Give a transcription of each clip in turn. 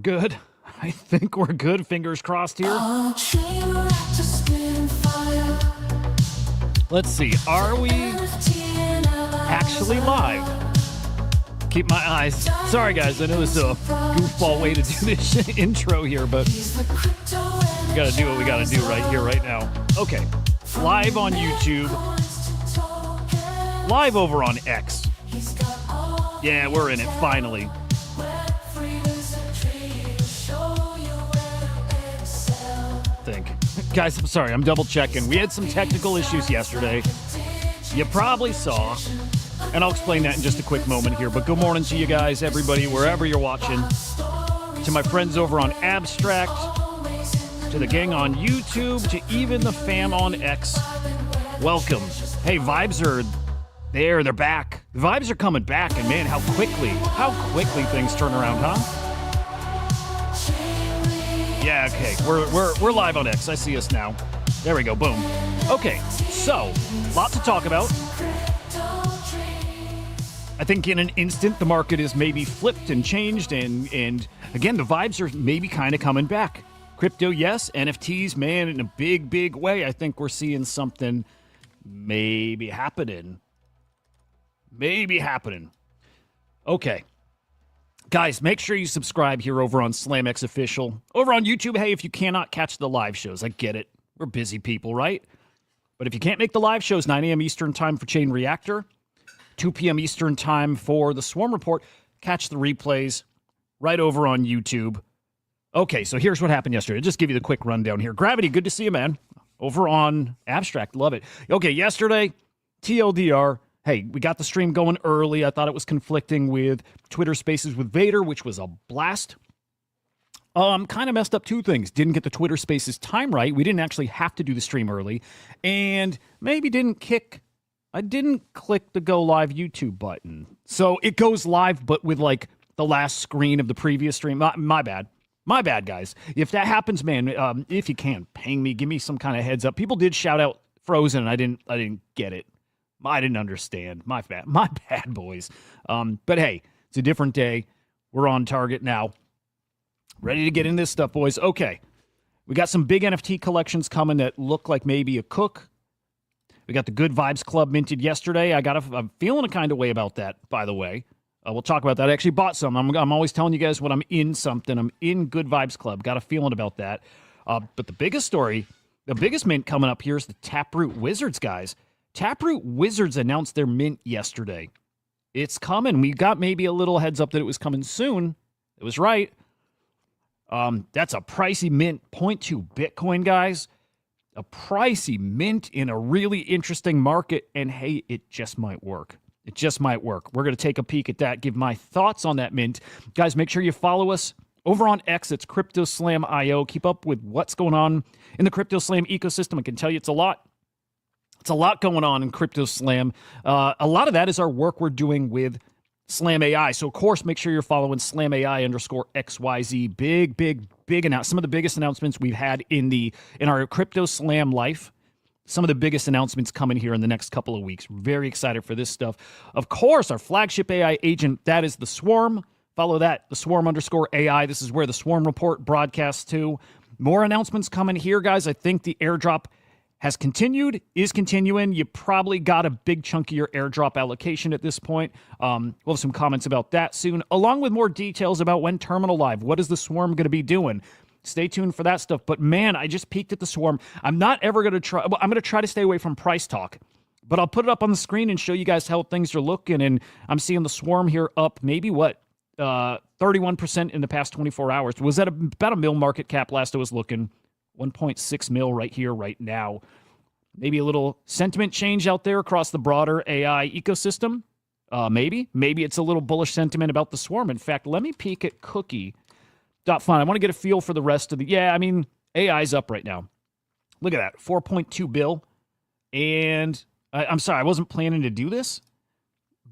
good. I think we're good. Fingers crossed here. Let's see. Are we actually live? Keep my eyes. Sorry, guys. I know this is a goofball way to do this intro here, but we got to do what we got to do right here, right now. Okay. Live on YouTube. Live over on X. Yeah, we're in it, finally. Guys, I'm sorry, I'm double checking. We had some technical issues yesterday. You probably saw, and I'll explain that in just a quick moment here, but good morning to you guys, everybody, wherever you're watching. To my friends over on Abstract, to the gang on YouTube, to even the fam on X. Welcome. Hey, vibes are there, they're back. The vibes are coming back, and man, how quickly things turn around, huh? Yeah, okay, we're live on X. I see us now. There we go, boom. Okay, so, lot to talk about. I think in an instant, the market is maybe flipped and changed, and again, the vibes are maybe kind of coming back. Crypto, yes. NFTs, man, in a big way. I think we're seeing something maybe happening. Okay. Guys, make sure you subscribe here over on SlamX Official. Over on YouTube, hey, if you cannot catch the live shows, I get it. We're busy people, right? But if you can't make the live shows, 9 a.m. Eastern time for Chain Reactor, 2 p.m. Eastern time for the Swarm Report, catch the replays right over on YouTube. Okay, so here's what happened yesterday. I'll just give you the quick rundown here. Gravity, good to see you, man. Over on Abstract, love it. Okay, yesterday, TLDR. Hey, we got the stream going early. I thought it was conflicting with Twitter Spaces with Vader, which was a blast. Kind of messed up two things. Didn't get the Twitter Spaces time right. We didn't actually have to do the stream early. And maybe I didn't click the go live YouTube button. So it goes live, but with like the last screen of the previous stream. My bad. My bad, guys. If that happens, man, if you can, ping me. Give me some kind of heads up. People did shout out Frozen, and I didn't get it. I didn't understand. My bad, boys. But hey, it's a different day. We're on target now. Ready to get into this stuff, boys. Okay. We got some big NFT collections coming that look like maybe a cook. We got the Good Vibes Club minted yesterday. I'm feeling a kind of way about that, by the way. We'll talk about that. I actually bought some. I'm always telling you guys when I'm in something. I'm in Good Vibes Club. Got a feeling about that. But the biggest mint coming up here is the Taproot Wizards, guys. Taproot Wizards announced their mint yesterday. It's coming. We got maybe a little heads up that it was coming soon. It was right. That's a pricey mint. 0.2 Bitcoin, guys. A pricey mint in a really interesting market. And hey, it just might work. We're going to take a peek at that, give my thoughts on that mint. Guys, make sure you follow us over on X. It's CryptoSlam.io. Keep up with what's going on in the CryptoSlam ecosystem. I can tell you it's a lot. It's a lot going on in CryptoSlam. A lot of that is our work we're doing with Slam AI. So, of course, make sure you're following SlamAI_XYZ. Big announcement. Some of the biggest announcements we've had in our CryptoSlam life. Some of the biggest announcements coming here in the next couple of weeks. Very excited for this stuff. Of course, our flagship AI agent, that is the Swarm. Follow that, the Swarm_AI. This is where the Swarm Report broadcasts to. More announcements coming here, guys. I think the airdrop is continuing. You probably got a big chunk of your airdrop allocation at this point. We'll have some comments about that soon, along with more details about when Terminal Live. What is the Swarm going to be doing? Stay tuned for that stuff. But man, I just peeked at the Swarm. I'm not ever going to try. I'm going to try to stay away from price talk, but I'll put it up on the screen and show you guys how things are looking. And I'm seeing the Swarm here up maybe 31% in the past 24 hours. Was that about a mil market cap last I was looking? 1.6 mil right here, right now. Maybe a little sentiment change out there across the broader AI ecosystem. Maybe it's a little bullish sentiment about the Swarm. In fact, let me peek at Cookie.Fun. I want to get a feel for the rest of AI's up right now. Look at that, 4.2 bill. And I'm sorry, I wasn't planning to do this,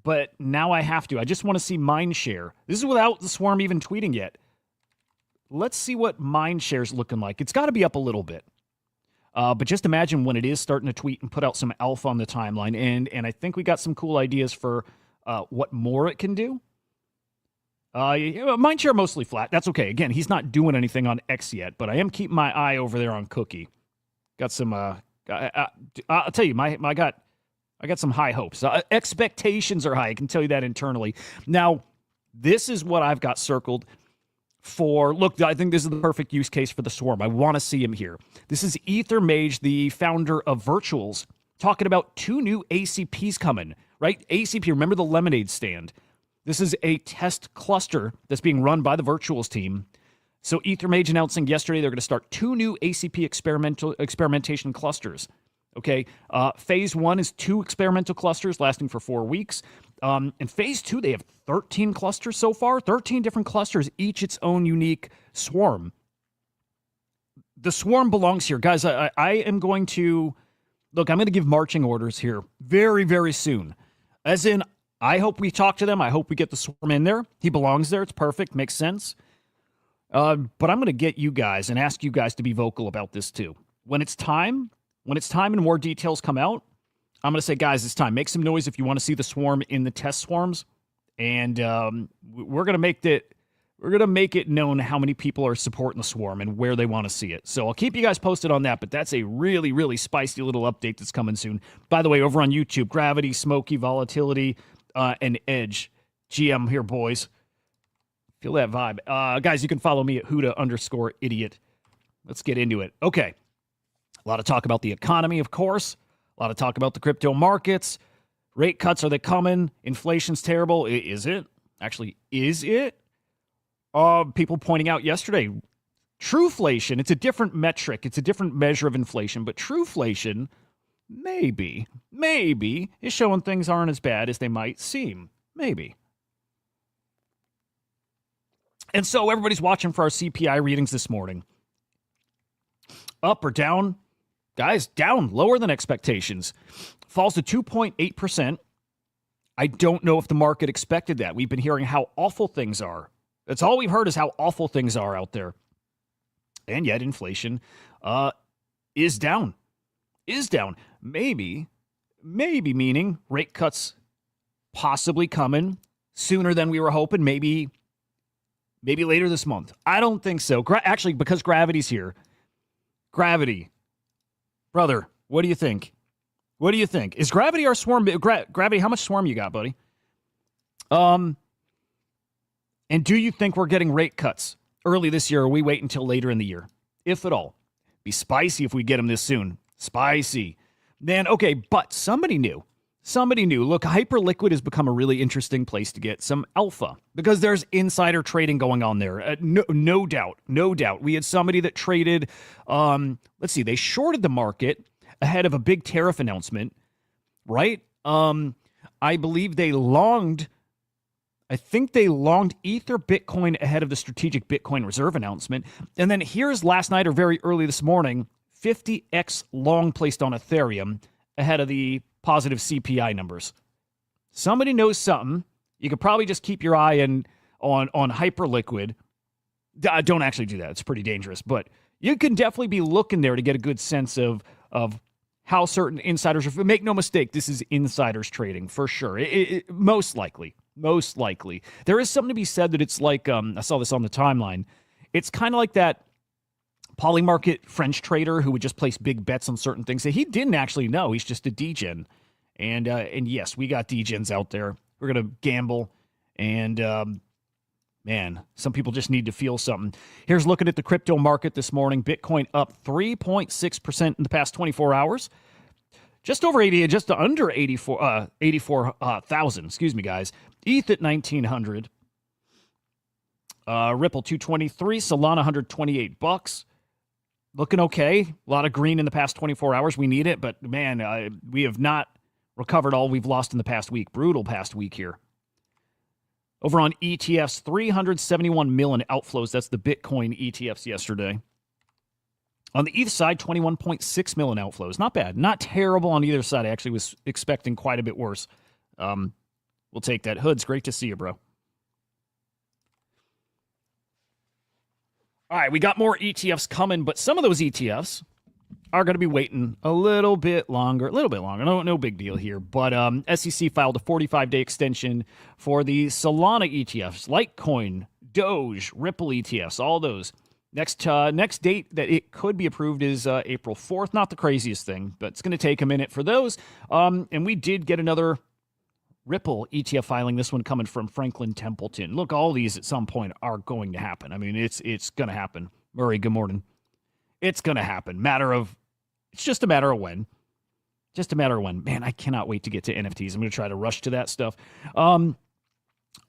but now I have to. I just want to see mind share. This is without the Swarm even tweeting yet. Let's see what mind share's looking like. It's got to be up a little bit. But just imagine when it is starting to tweet and put out some alpha on the timeline. And I think we got some cool ideas for what more it can do. Mindshare mostly flat. That's okay. Again, he's not doing anything on X yet, but I am keeping my eye over there on Cookie. Got some. I'll tell you, I got some high hopes. Expectations are high. I can tell you that internally. Now, this is what I've got circled for. Look, I think this is the perfect use case for the Swarm. I want to see him here. This is Ether Mage, the founder of Virtuals, talking about 2 new ACPs coming. Right? ACP. Remember the lemonade stand. This is a test cluster that's being run by the Virtuals team. So EtherMage announcing yesterday they're going to start 2 new ACP experimentation clusters. Okay, phase 1 is 2 experimental clusters lasting for 4 weeks. In phase 2, they have 13 clusters so far, 13 different clusters, each its own unique swarm. The swarm belongs here. Guys, I am going to, look, I'm going to give marching orders here very, very soon. As in, I hope we talk to them. I hope we get the swarm in there. He belongs there. It's perfect. Makes sense. But I'm going to get you guys and ask you guys to be vocal about this too. When it's time and more details come out, I'm going to say, guys, it's time. Make some noise if you want to see the swarm in the test swarms. And we're going to make it known how many people are supporting the swarm and where they want to see it. So I'll keep you guys posted on that, but that's a really, really spicy little update that's coming soon. By the way, over on YouTube, Gravity, Smoky, Volatility, and Edge. GM here, boys. Feel that vibe. Guys, you can follow me at Hudah_idiot. Let's get into it. Okay. A lot of talk about the economy, of course. A lot of talk about the crypto markets. Rate cuts, are they coming? Inflation's terrible. Is it? Actually, is it? People pointing out yesterday, trueflation, it's a different metric. It's a different measure of inflation, but trueflation maybe is showing things aren't as bad as they might seem. Maybe. And so everybody's watching for our CPI readings this morning. Up or down? Guys, down, lower than expectations. Falls to 2.8%. I don't know if the market expected that. We've been hearing how awful things are. That's all we've heard is how awful things are out there. And yet inflation is down. Is down. Maybe meaning rate cuts possibly coming sooner than we were hoping. Maybe later this month. I don't think so. Actually, because Gravity's here. Gravity. Brother, what do you think? What do you think? Is Gravity our swarm? Gravity, how much swarm you got, buddy? And do you think we're getting rate cuts early this year, or we wait until later in the year? If at all. Be spicy if we get them this soon. Spicy. Then, okay, but somebody knew. Look, Hyperliquid has become a really interesting place to get some alpha because there's insider trading going on there. No doubt. We had somebody that traded, they shorted the market ahead of a big tariff announcement, right? I believe they longed Ether Bitcoin ahead of the strategic Bitcoin reserve announcement. And then here's last night or very early this morning, 50x long placed on Ethereum ahead of the positive CPI numbers. Somebody knows something. You could probably just keep your eye on Hyperliquid. Don't actually do that. It's pretty dangerous. But you can definitely be looking there to get a good sense of how certain insiders are. Make no mistake, this is insiders trading for sure. Most likely. There is something to be said that it's like, I saw this on the timeline. It's kind of like that polymarket French trader who would just place big bets on certain things that he didn't actually know. He's just a degen. And yes, we got degens out there. We're going to gamble. And, man, some people just need to feel something. Here's looking at the crypto market this morning. Bitcoin up 3.6% in the past 24 hours. Just under 84,000, excuse me, guys. ETH at 1,900. Ripple 223, Solana $128. Looking okay. A lot of green in the past 24 hours. We need it, but man, we have not recovered all we've lost in the past week. Brutal past week here. Over on ETFs, 371 million outflows. That's the Bitcoin ETFs yesterday. On the ETH side, 21.6 million outflows. Not bad. Not terrible on either side. I actually was expecting quite a bit worse. We'll take that. Hoods, great to see you, bro. All right, we got more ETFs coming, but some of those ETFs are going to be waiting a little bit longer. No big deal here. But SEC filed a 45-day extension for the Solana ETFs, Litecoin, Doge, Ripple ETFs, all those. Next date that it could be approved is April 4th. Not the craziest thing, but it's going to take a minute for those. And we did get another Ripple ETF filing, this one coming from Franklin Templeton. Look, all these at some point are going to happen. I mean, it's going to happen. Murray, good morning. It's going to happen. It's just a matter of when. Just a matter of when. Man, I cannot wait to get to NFTs. I'm going to try to rush to that stuff.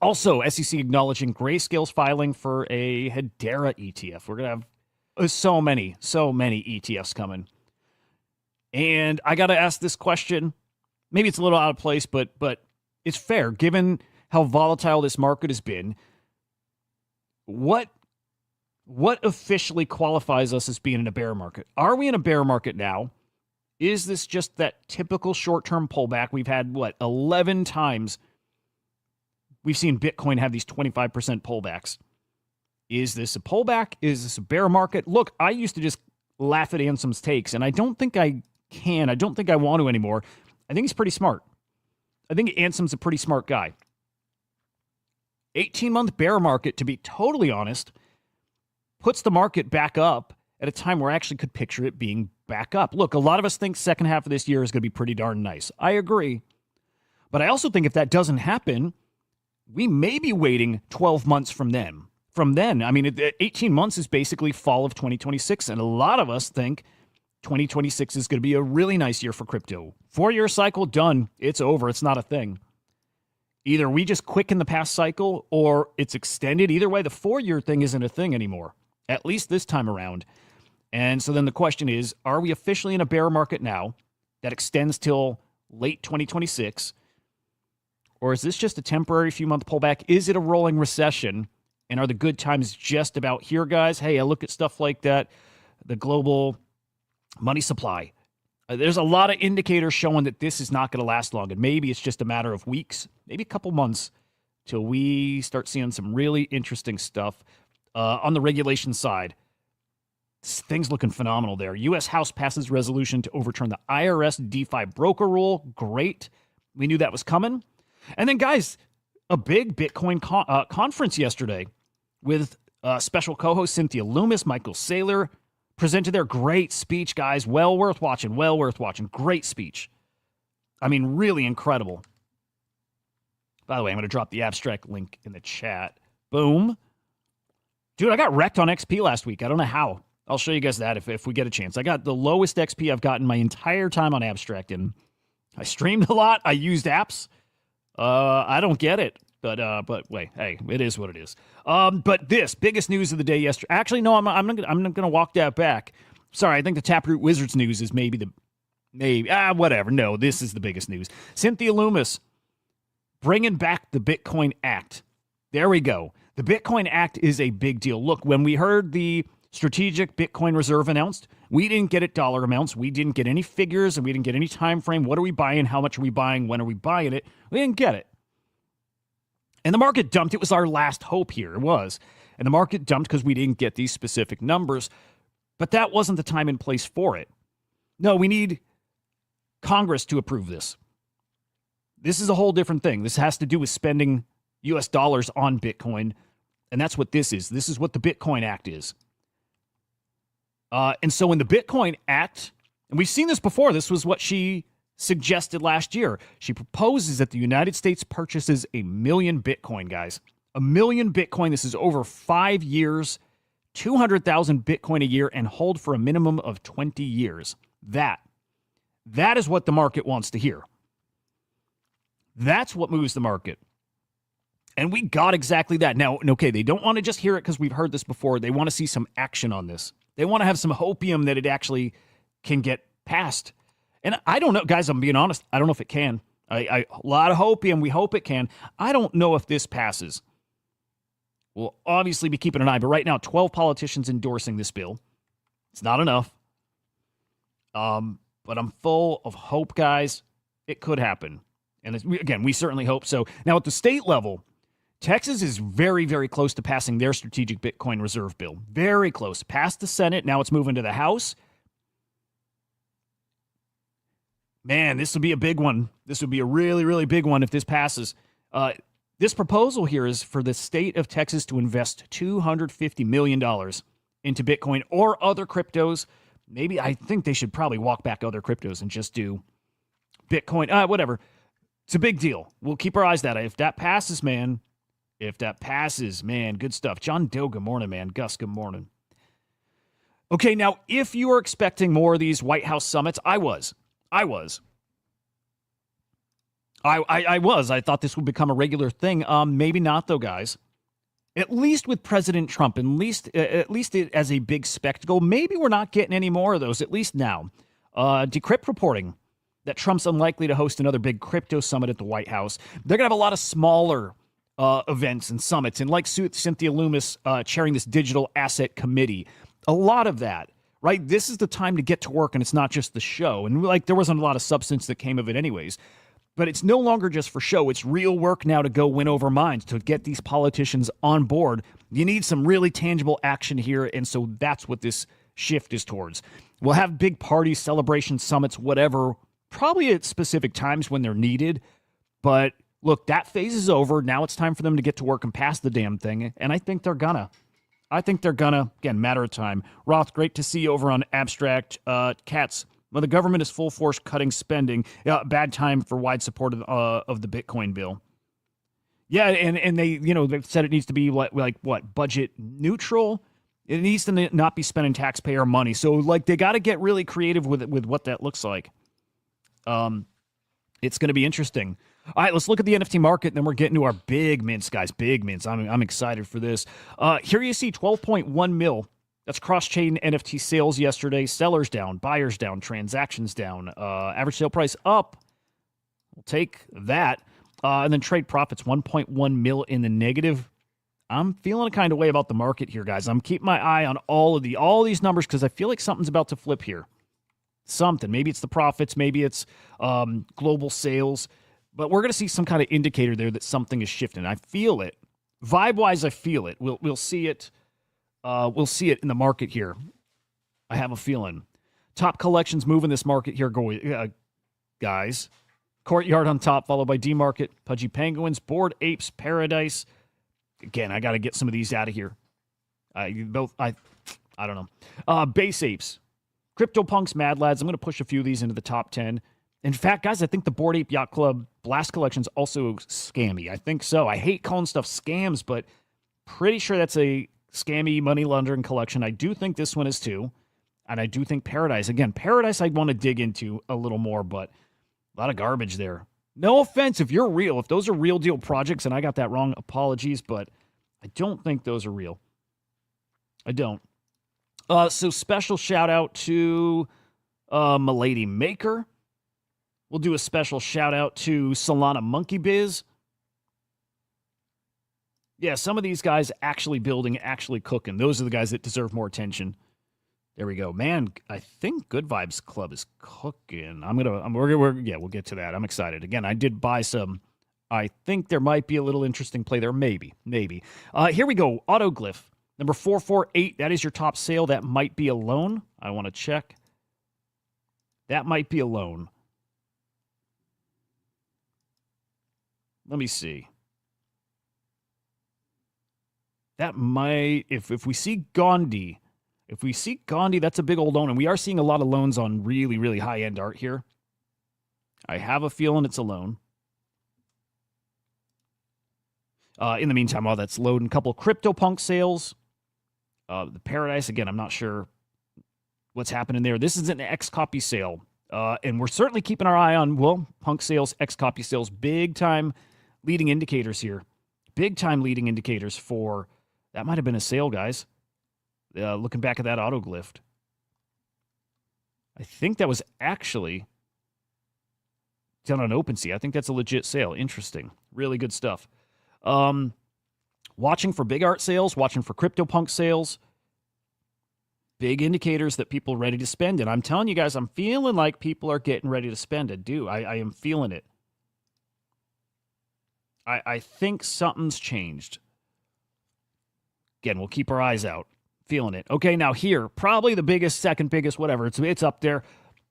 Also, SEC acknowledging Grayscale's filing for a Hedera ETF. We're going to have so many ETFs coming. And I got to ask this question. Maybe it's a little out of place, but it's fair given how volatile this market has been. What officially qualifies us as being in a bear market? Are we in a bear market now? Is this just that typical short-term pullback? We've had, 11 times we've seen Bitcoin have these 25% pullbacks. Is this a pullback? Is this a bear market? Look, I used to just laugh at Ansem's takes, and I don't think I can. I don't think I want to anymore. I think he's pretty smart. I think Ansem's a pretty smart guy. 18-month bear market, to be totally honest, puts the market back up at a time where I actually could picture it being back up. Look, a lot of us think second half of this year is going to be pretty darn nice. I agree. But I also think if that doesn't happen, we may be waiting 12 months from then. I mean, 18 months is basically fall of 2026, and a lot of us think 2026 is going to be a really nice year for crypto. 4-year cycle, done. It's over. It's not a thing. Either we just quicken the past cycle or it's extended. Either way, the 4-year thing isn't a thing anymore, at least this time around. And so then the question is, are we officially in a bear market now that extends till late 2026? Or is this just a temporary few-month pullback? Is it a rolling recession? And are the good times just about here, guys? Hey, I look at stuff like that, the global money supply. There's a lot of indicators showing that this is not going to last long. And maybe it's just a matter of weeks, maybe a couple months, till we start seeing some really interesting stuff on the regulation side. Things looking phenomenal there. U.S. House passes resolution to overturn the IRS DeFi broker rule. Great. We knew that was coming. And then, guys, a big Bitcoin conference yesterday with special co-host Cynthia Loomis, Michael Saylor, presented their great speech, guys. Well worth watching. Great speech. I mean, really incredible. By the way, I'm going to drop the abstract link in the chat. Boom. Dude, I got wrecked on XP last week. I don't know how. I'll show you guys that if we get a chance. I got the lowest XP I've gotten my entire time on abstract, and I streamed a lot. I used apps. I don't get it. But wait, hey, it is what it is. But this biggest news of the day yesterday. Actually, no, I'm not gonna walk that back. Sorry, I think the Taproot Wizards news is whatever. No, this is the biggest news. Cynthia Loomis bringing back the Bitcoin Act. There we go. The Bitcoin Act is a big deal. Look, when we heard the Strategic Bitcoin Reserve announced, we didn't get it dollar amounts. We didn't get any figures, and we didn't get any time frame. What are we buying? How much are we buying? When are we buying it? We didn't get it. And the market dumped. It was our last hope here. It was. And the market dumped because we didn't get these specific numbers. But that wasn't the time and place for it. No, we need Congress to approve this. This is a whole different thing. This has to do with spending U.S. dollars on Bitcoin. And that's what this is. This is what the Bitcoin Act is. And so in the Bitcoin Act, and we've seen this before, this was what she suggested last year. She proposes that the United States purchases 1 million Bitcoin, guys. 1 million Bitcoin. This is over 5 years, 200,000 Bitcoin a year, and hold for a minimum of 20 years. That is what the market wants to hear. That's what moves the market. And we got exactly that. Now, okay, they don't want to just hear it because we've heard this before. They want to see some action on this. They want to have some hopium that it actually can get passed. And I don't know, guys, I'm being honest. I don't know if it can. A lot of hopium. We hope it can. I don't know if this passes. We'll obviously be keeping an eye. But right now, 12 politicians endorsing this bill. It's not enough. But I'm full of hope, guys. It could happen. And again, we certainly hope so. Now, at the state level, Texas is very, very close to passing their strategic Bitcoin reserve bill. Very close. Passed the Senate. Now it's moving to the House. Man, this would be a big one. This would be a really, really big one if this passes. This proposal here is for the state of Texas to invest $250 million into Bitcoin or other cryptos. Maybe I think they should probably walk back other cryptos and just do Bitcoin. Whatever. It's a big deal. We'll keep our eyes on that. If that passes, man, good stuff. John Doe, good morning, man. Gus, good morning. Okay, now, if you are expecting more of these White House summits, I was. I thought this would become a regular thing. Maybe not, though, guys. At least with President Trump, at least as a big spectacle. Maybe we're not getting any more of those, at least now. Decrypt reporting that Trump's unlikely to host another big crypto summit at the White House. They're going to have a lot of smaller events and summits. And like Cynthia Loomis chairing this digital asset committee, a lot of that, right? This is the time to get to work, and it's not just the show. And like there wasn't a lot of substance that came of it anyways. But it's no longer just for show. It's real work now to go win over minds, to get these politicians on board. You need some really tangible action here, and so that's what this shift is towards. We'll have big parties, celebrations, summits, whatever, probably at specific times when they're needed. But look, that phase is over. Now it's time for them to get to work and pass the damn thing, and I think they're gonna. Again, matter of time. Roth, great to see you over on Abstract. Cats, well, the government is full force cutting spending. Bad time for wide support of the Bitcoin bill. Yeah, and they, they've said it needs to be what, budget neutral? It needs to not be spending taxpayer money. So, like, they got to get really creative with what that looks like. It's going to be interesting. All right, let's look at the NFT market, and then we're getting to our big mints, guys. Big mints. I'm excited for this. Here you see 12.1 mil. That's cross-chain NFT sales yesterday. Sellers down, buyers down, transactions down. Average sale price up. We'll take that. And then trade profits, 1.1 mil in the negative. I'm feeling a kind of way about the market here, guys. I'm keeping my eye on all these numbers because I feel like something's about to flip here. Something. Maybe it's the profits. Maybe it's global sales. But we're going to see some kind of indicator there that something is shifting. I feel it. Vibe-wise, I feel it. We'll see it. We'll see it in the market here. I have a feeling. Top collections move in this market here, guys. Courtyard on top, followed by D-Market, Pudgy Penguins, Bored Apes, Paradise. Again, I got to get some of these out of here. I don't know. Base Apes, CryptoPunks, Mad Lads. I'm going to push a few of these into the top 10. In fact, guys, I think the Bored Ape Yacht Club Blast Collection's also scammy. I think so. I hate calling stuff scams, but pretty sure that's a scammy money laundering collection. I do think this one is too. And I do think Paradise. Again, Paradise I'd want to dig into a little more, but a lot of garbage there. No offense if you're real. If those are real deal projects and I got that wrong, apologies, but I don't think those are real. I don't. So special shout out to Milady Maker. We'll do a special shout out to Solana Monkey Biz. Yeah, some of these guys actually building, actually cooking. Those are the guys that deserve more attention. There we go. Man, I think Good Vibes Club is cooking. We'll get to that. I'm excited. Again, I did buy some. I think there might be a little interesting play there. Maybe. Here we go. Autoglyph. Number 448. That is your top sale. That might be a loan. I want to check. That might be a loan. Let me see. That might, if we see Gandhi, that's a big old loan. And we are seeing a lot of loans on really, really high-end art here. I have a feeling it's a loan. In the meantime, while that's loading, a couple of CryptoPunk sales. The Paradise, again, I'm not sure what's happening there. This is an X-copy sale. And we're certainly keeping our eye on, Punk sales, X-copy sales, big-time leading indicators here. Big-time leading indicators for, that might have been a sale, guys. Looking back at that Autoglyph. I think that was actually done on OpenSea. I think that's a legit sale. Interesting. Really good stuff. Watching for big art sales, watching for CryptoPunk sales. Big indicators that people are ready to spend. And I'm telling you guys, I'm feeling like people are getting ready to spend. I am feeling it. I think something's changed. Again, we'll keep our eyes out. Feeling it. Okay, now here, probably the biggest, second biggest, whatever. It's up there.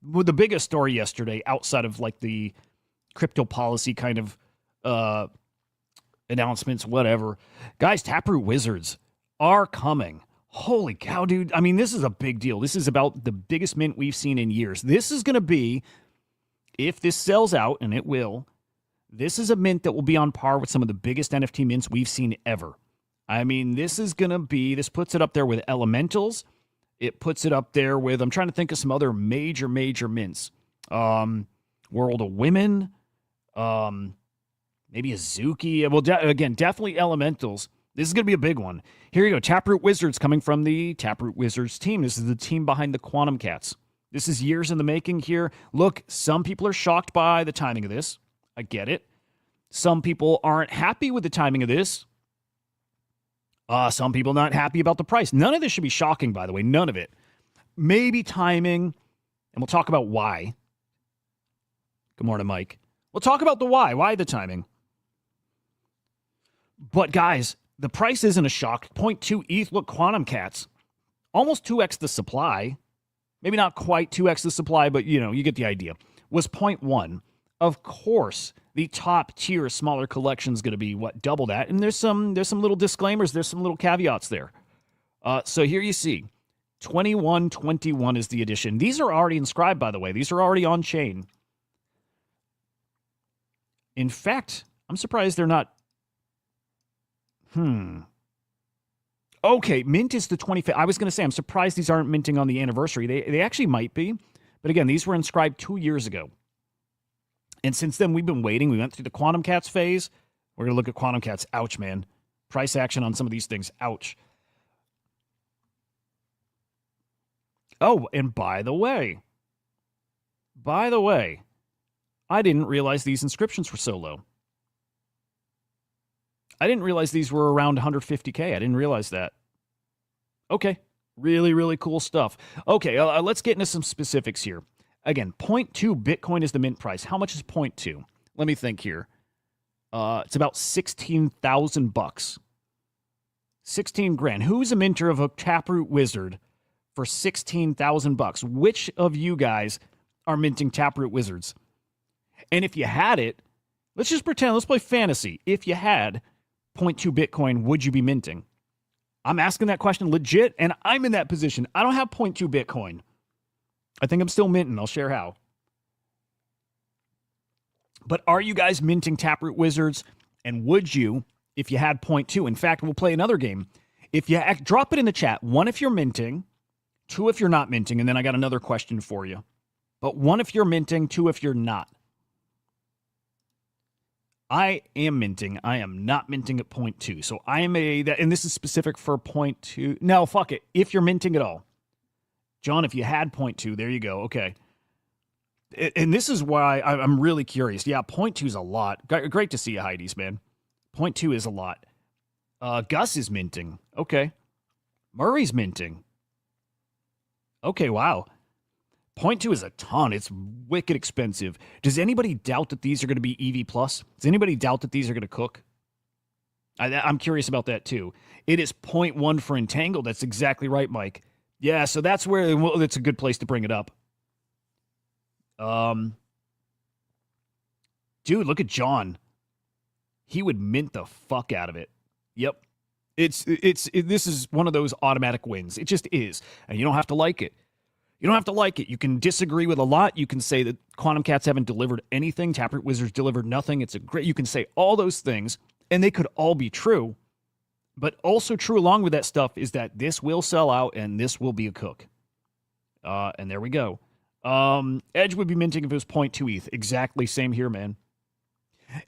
the biggest story yesterday, outside of like the crypto policy kind of announcements, whatever. Guys, Taproot Wizards are coming. Holy cow, dude. I mean, this is a big deal. This is about the biggest mint we've seen in years. This is going to be, if this sells out, and it will, this is a mint that will be on par with some of the biggest NFT mints we've seen ever. I mean, this is going to be, this puts it up there with Elementals. It puts it up there with, I'm trying to think of some other major mints. World of Women, maybe Azuki. Well, again, definitely Elementals. This is going to be a big one. Here you go. Taproot Wizards coming from the Taproot Wizards team. This is the team behind the Quantum Cats. This is years in the making here. Look, some people are shocked by the timing of this. I get it. Some people aren't happy with the timing of this. Some people not happy about the price. None of this should be shocking, by the way. None of it. Maybe timing, and we'll talk about why. Good morning, Mike. We'll talk about the why. Why the timing? But, guys, the price isn't a shock. 0.2 ETH, look, Quantum Cats. Almost 2x the supply. Maybe not quite 2x the supply, but, you know, you get the idea. Was 0.1. Of course, the top tier smaller collection is going to be, what, double that. And there's some little disclaimers. There's some little caveats there. So here you see, 2121 is the edition. These are already inscribed, by the way. These are already on chain. In fact, I'm surprised they're not. Okay, mint is the 25th. I was going to say, I'm surprised these aren't minting on the anniversary. They actually might be. But again, these were inscribed 2 years ago. And since then, we've been waiting. We went through the Quantum Cats phase. We're going to look at Quantum Cats. Ouch, man. Price action on some of these things. Ouch. Oh, and by the way, I didn't realize these inscriptions were so low. I didn't realize these were around 150K. I didn't realize that. Okay. Really, really cool stuff. Okay, let's get into some specifics here. Again, 0.2 Bitcoin is the mint price. How much is 0.2? Let me think here. It's about 16,000 bucks. 16 grand. Who's a minter of a Taproot Wizard for 16,000 bucks? Which of you guys are minting Taproot Wizards? And if you had it, let's just pretend, let's play fantasy. If you had 0.2 Bitcoin, would you be minting? I'm asking that question legit, and I'm in that position. I don't have 0.2 Bitcoin. I think I'm still minting. I'll share how. But are you guys minting Taproot Wizards? And would you, if you had 0.2? In fact, we'll play another game. If you drop it in the chat, 1 if you're minting, 2 if you're not minting, and then I got another question for you. But 1 if you're minting, 2 if you're not. I am minting. I am not minting at 0.2. So I am and this is specific for 0.2. No, fuck it. If you're minting at all. John, if you had 0.2, there you go. Okay. And this is why I'm really curious. Yeah, 0.2 is a lot. Great to see you, Heidi's, man. 0.2 is a lot. Gus is minting. Okay. Murray's minting. Okay, wow. 0.2 is a ton. It's wicked expensive. Does anybody doubt that these are going to be EV+? Does anybody doubt that these are going to cook? I'm curious about that, too. It is 0.1 for Entangled. That's exactly right, Mike. Yeah, so that's where it's a good place to bring it up. Dude, look at John. He would mint the fuck out of it. Yep. This is one of those automatic wins. It just is. And you don't have to like it. You don't have to like it. You can disagree with a lot. You can say that Quantum Cats haven't delivered anything. Taproot Wizards delivered nothing. You can say all those things, and they could all be true. But also true along with that stuff is that this will sell out, and this will be a cook. And there we go. Edge would be minting if it was 0.2 ETH. Exactly. Same here, man.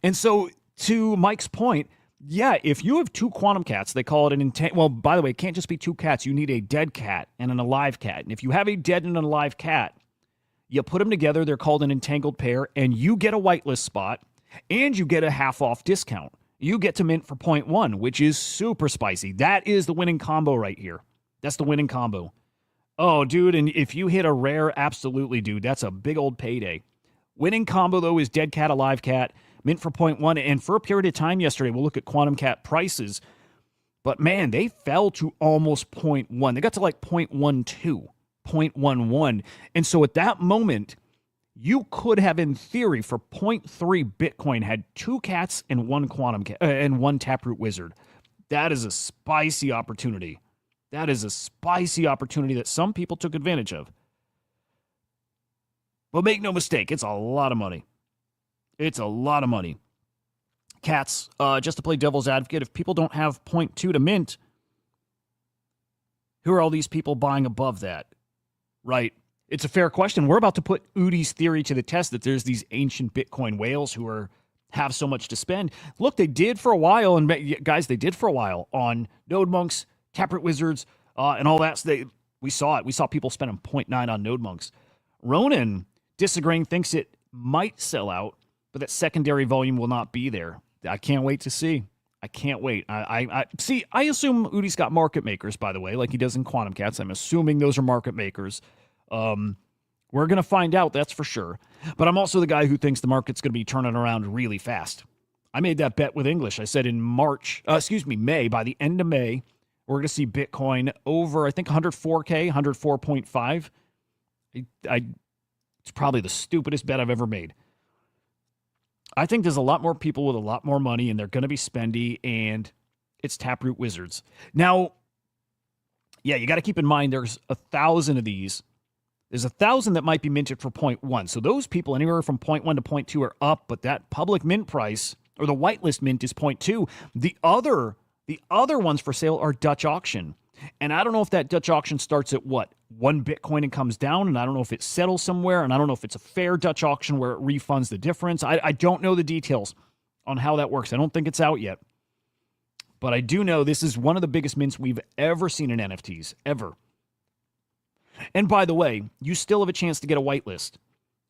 And so, to Mike's point, yeah, if you have 2 Quantum Cats, they call it an well, by the way, it can't just be 2 cats. You need a dead cat and an alive cat. And if you have a dead and an alive cat, you put them together, they're called an entangled pair, and you get a whitelist spot, and you get a half-off discount. You get to mint for 0.1, which is super spicy. That is the winning combo right here. That's the winning combo. Oh, dude, and if you hit a rare, absolutely, dude, that's a big old payday. Winning combo, though, is dead cat, alive cat, mint for 0.1, and for a period of time yesterday, we'll look at Quantum Cat prices, but man, they fell to almost 0.1. They got to like 0.12. 0.11. And so at that moment, you could have, in theory, for 0.3 Bitcoin, had 2 cats and 1 quantum and 1 Taproot wizard. That is a spicy opportunity. That is a spicy opportunity that some people took advantage of. But make no mistake, it's a lot of money. It's a lot of money. Cats, just to play devil's advocate, if people don't have 0.2 to mint, who are all these people buying above that? Right. It's a fair question. We're about to put Udah's theory to the test that there's these ancient Bitcoin whales who have so much to spend. Look, they did for a while, and guys, they did for a while on Node Monks, Taproot Wizards, and all that. So we saw it. We saw people spending 0.9 on Node Monks. Ronan, disagreeing, thinks it might sell out, but that secondary volume will not be there. I can't wait to see. I can't wait. I see. I assume Udah's got market makers, by the way, like he does in Quantum Cats. I'm assuming those are market makers. We're going to find out, that's for sure. But I'm also the guy who thinks the market's going to be turning around really fast. I made that bet with English. I said in May, by the end of May, we're going to see Bitcoin over, I think, 104K, 104.5. It's probably the stupidest bet I've ever made. I think there's a lot more people with a lot more money, and they're going to be spendy, and it's Taproot Wizards. Now, yeah, you got to keep in mind there's 1,000 of these. There's 1,000 that might be minted for 0.1. So those people anywhere from 0.1 to 0.2 are up, but that public mint price or the whitelist mint is 0.2. The other ones for sale are Dutch auction. And I don't know if that Dutch auction starts at what? 1 Bitcoin and comes down, and I don't know if it settles somewhere, and I don't know if it's a fair Dutch auction where it refunds the difference. I don't know the details on how that works. I don't think it's out yet. But I do know this is one of the biggest mints we've ever seen in NFTs, ever. And by the way, you still have a chance to get a whitelist,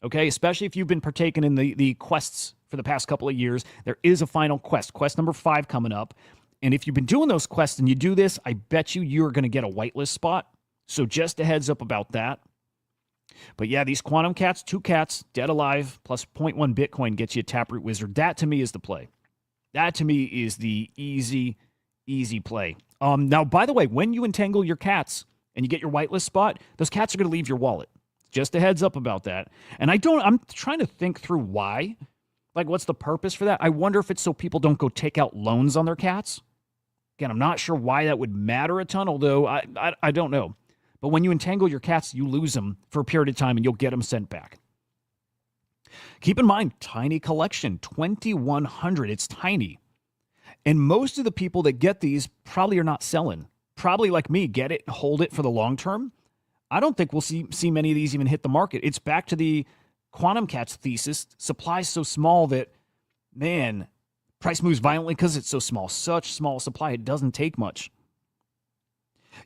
okay? Especially if you've been partaking in the quests for the past couple of years. There is a final quest number 5 coming up. And if you've been doing those quests and you do this, I bet you're going to get a whitelist spot. So just a heads up about that. But yeah, these quantum cats, 2 cats, dead alive, plus 0.1 Bitcoin gets you a Taproot Wizard. That to me is the play. That to me is the easy play. Now, by the way, when you entangle your cats and you get your whitelist spot, those cats are going to leave your wallet. Just a heads up about that. And I'm trying to think through why. Like, what's the purpose for that? I wonder if it's so people don't go take out loans on their cats. Again, I'm not sure why that would matter a ton, although I don't know. But when you entangle your cats, you lose them for a period of time and you'll get them sent back. Keep in mind, tiny collection, 2,100. It's tiny. And most of the people that get these probably are not selling. Probably like me, get it, hold it for the long term. I don't think we'll see many of these even hit the market. It's back to the Quantum Cats thesis. Supply's so small that, man, price moves violently because it's so small. Such small supply, it doesn't take much.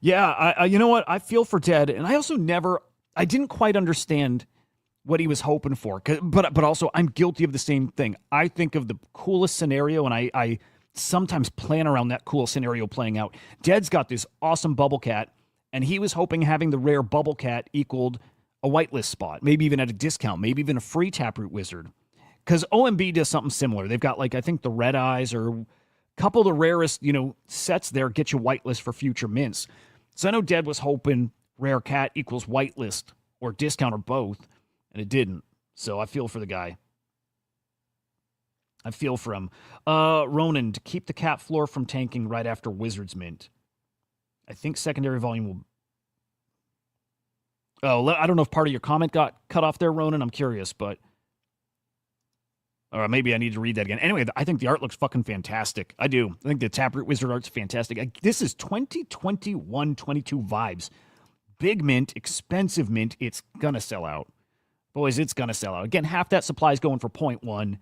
Yeah, you know what? I feel for Dead, and I also I didn't quite understand what he was hoping for. But also, I'm guilty of the same thing. I think of the coolest scenario, and I sometimes plan around that cool scenario playing out. Dead's got this awesome bubble cat, and he was hoping having the rare bubble cat equaled a whitelist spot, maybe even at a discount, maybe even a free Taproot Wizard. Because OMB does something similar. They've got, like, I think the Red Eyes or a couple of the rarest, sets there get you whitelist for future mints. So I know Dead was hoping rare cat equals whitelist or discount or both, and it didn't. So I feel for the guy. I feel for him. Ronan, to keep the cap floor from tanking right after Wizards mint. I think secondary volume will... Oh, I don't know if part of your comment got cut off there, Ronan. I'm curious, but... Or maybe I need to read that again. Anyway, I think the art looks fucking fantastic. I do. I think the Taproot Wizard art's fantastic. This is 2021, 22 vibes. Big mint, expensive mint. It's going to sell out. Boys, it's going to sell out. Again, half that supply is going for 0.1.